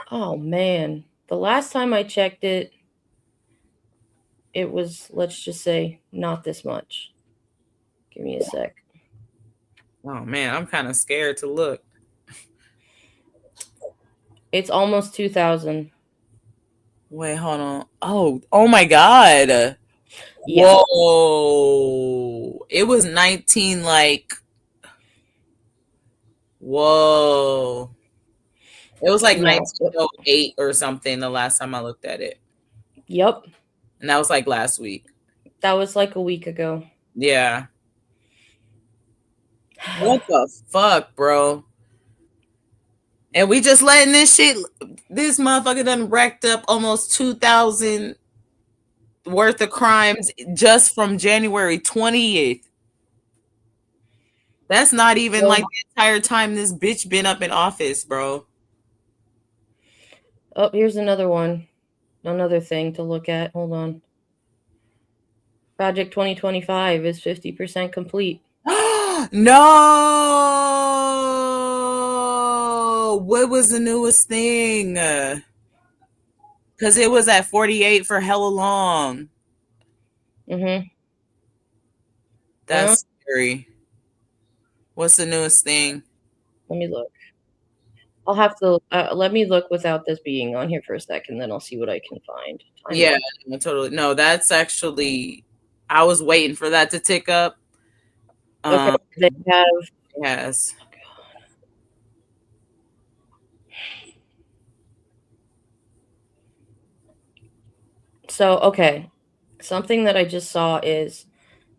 Oh, man. The last time I checked it, it was, let's just say, not this much. Give me a sec. Oh, man, I'm kind of scared to look. It's almost 2,000. Wait, hold on. Oh my God. Yeah. Whoa. It was 19, like, whoa. It was like 1908 or something the last time I looked at it. Yep. And that was like last week. That was like a week ago. Yeah. What the fuck, bro? And we just letting this motherfucker done racked up almost 2,000 worth of crimes just from January 20th. That's not even like the entire time this bitch been up in office, bro. Oh, here's another one. Another thing to look at. Hold on. Project 2025 is 50% complete. No! What was the newest thing? Because it was at 48 for hella long. Mm-hmm. That's scary. What's the newest thing? Let me look. I'll have to let me look without this being on here for a second, then I'll see what I can find. Yeah, no, totally. No, that's actually, I was waiting for that to tick up. Okay, they have. Yes. So, okay, something that I just saw is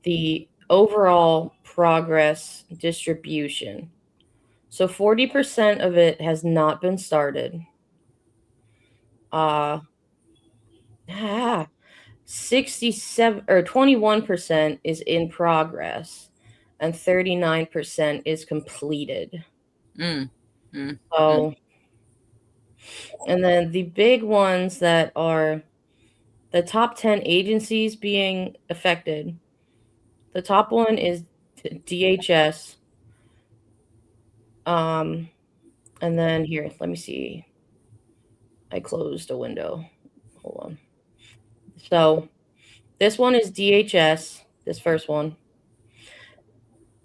the overall progress distribution. So 40% of it has not been started. 67 or 21% is in progress, and 39% is completed. So, and then the big ones that are the top 10 agencies being affected. The top one is DHS. And then here, let me see. I closed a window. Hold on. So this one is DHS, this first one.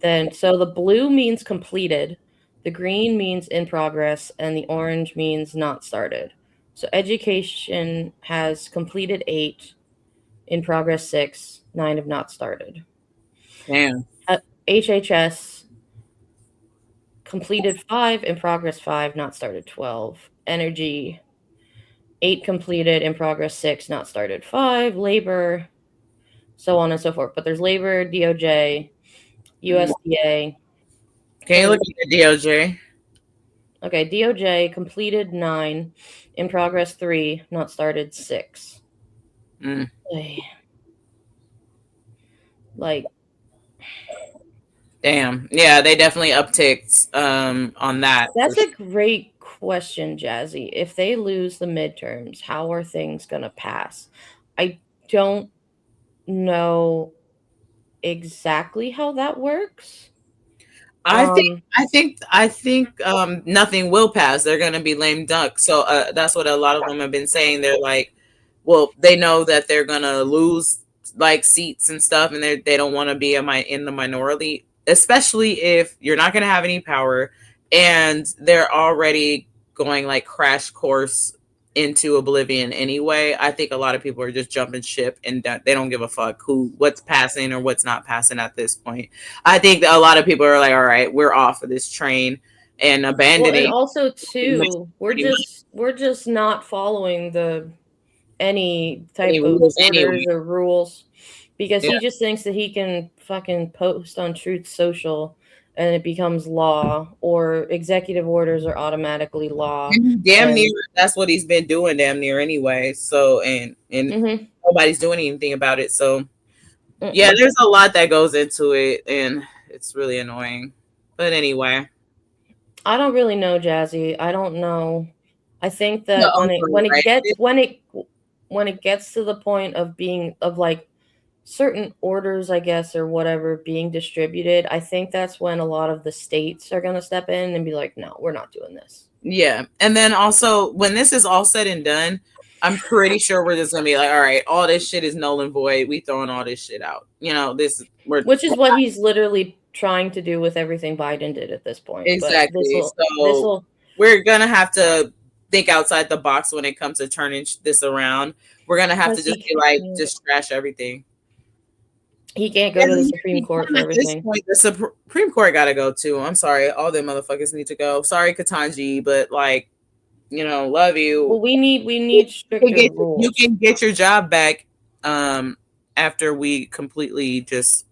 Then, so the blue means completed, the green means in progress, and the orange means not started. So education has completed 8, in progress 6, 9 have not started. Damn. HHS completed 5, in progress 5, not started 12. Energy 8 completed, in progress 6, not started 5. Labor, so on and so forth. But there's labor, DOJ, USDA. Can you look at the DOJ? Okay, DOJ completed 9, in progress 3, not started 6. Like, damn. Yeah, they definitely upticked on that. That's a great question, Jazzy. If they lose the midterms, how are things going to pass? I don't know exactly how that works. I think nothing will pass. They're going to be lame duck. So that's what a lot of them have been saying. They're like, well, they know that they're going to lose like seats and stuff, and they don't want to be in the minority, especially if you're not going to have any power and they're already going like crash course into oblivion anyway. I think a lot of people are just jumping ship and they don't give a fuck what's passing or what's not passing at this point. I think that a lot of people are like, all right, we're off of this train and abandoning. Well, and also too, we're just not following any type of rules orders anyway. or rules, because he just thinks that he can fucking post on Truth Social and it becomes law, or executive orders are automatically law. Damn near, that's what he's been doing damn near anyway. So and nobody's doing anything about it. So yeah, there's a lot that goes into it, and it's really annoying. But anyway, I don't really know, Jazzy. I don't know. I think that when it gets to the point of like certain orders, I guess, or whatever being distributed, I think that's when a lot of the states are going to step in and be like, no, we're not doing this. Yeah. And then also when this is all said and done, I'm pretty sure we're just going to be like, all right, all this shit is null and void. We throwing all this shit out. You know, which is what he's literally trying to do with everything Biden did at this point. Exactly. We're going to have to think outside the box when it comes to turning this around. We're going to have to just be like, just trash everything. He can't go to the Supreme Court for everything. Point, the Supreme Court got to go too. I'm sorry. All them motherfuckers need to go. Sorry, Ketanji, but like, you know, love you. Well, we need stricter rules. You can get your job back after we completely just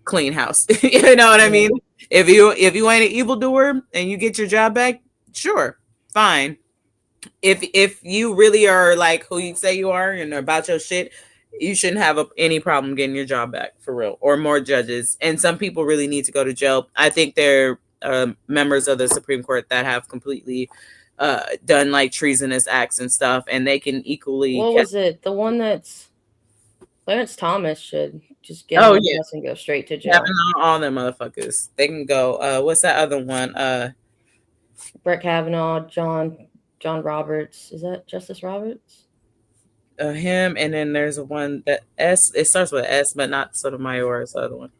clean house. You know what I mean? If you ain't an evildoer and you get your job back, sure, fine. If you really are like who you say you are and about your shit, you shouldn't have any problem getting your job back, for real, or more judges. And some people really need to go to jail. I think they're members of the Supreme Court that have completely done like treasonous acts and stuff, and they can equally. What was it? The one that's Clarence Thomas should just get on the bus and go straight to jail. All them motherfuckers, they can go. What's that other one? Brett Kavanaugh, John Roberts. Is that Justice Roberts? Him, and then there's one that it starts with S, but not Sotomayor. It's the other one.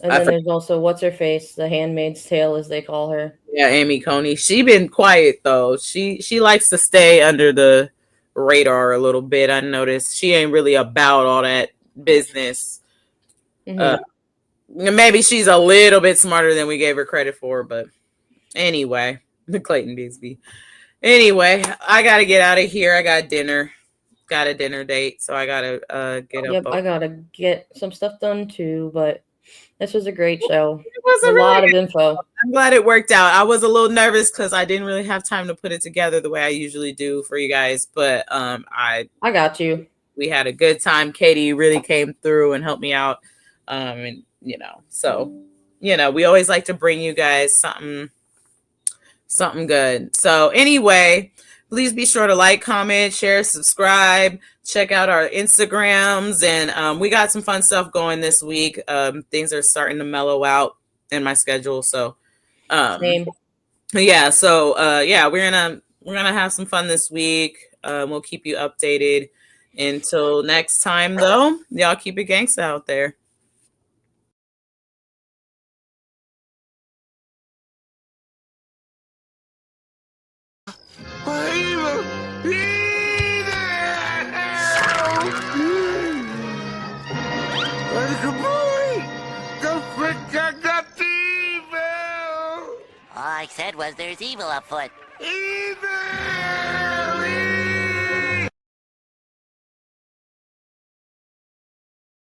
And then there's also what's her face, the Handmaid's Tale, as they call her. Yeah, Amy Coney. She been quiet though. She likes to stay under the radar a little bit. I noticed she ain't really about all that business. Maybe she's a little bit smarter than we gave her credit for, but anyway, Clayton Bigsby. Anyway, I gotta get out of here. I got dinner. Got a dinner date, so I gotta get up. Yep, I gotta get some stuff done too, but this was a great show. It was a lot of info. I'm glad it worked out. I was a little nervous because I didn't really have time to put it together the way I usually do for you guys, but I got you. We had a good time. Katie really came through and helped me out, and so we always like to bring you guys something good. So anyway, please be sure to like, comment, share, subscribe, check out our Instagrams. And we got some fun stuff going this week. Things are starting to mellow out in my schedule. So same. Yeah. So we're gonna have some fun this week. We'll keep you updated. Until next time though, y'all keep it gangsta out there. All I said was there's evil afoot. Evil!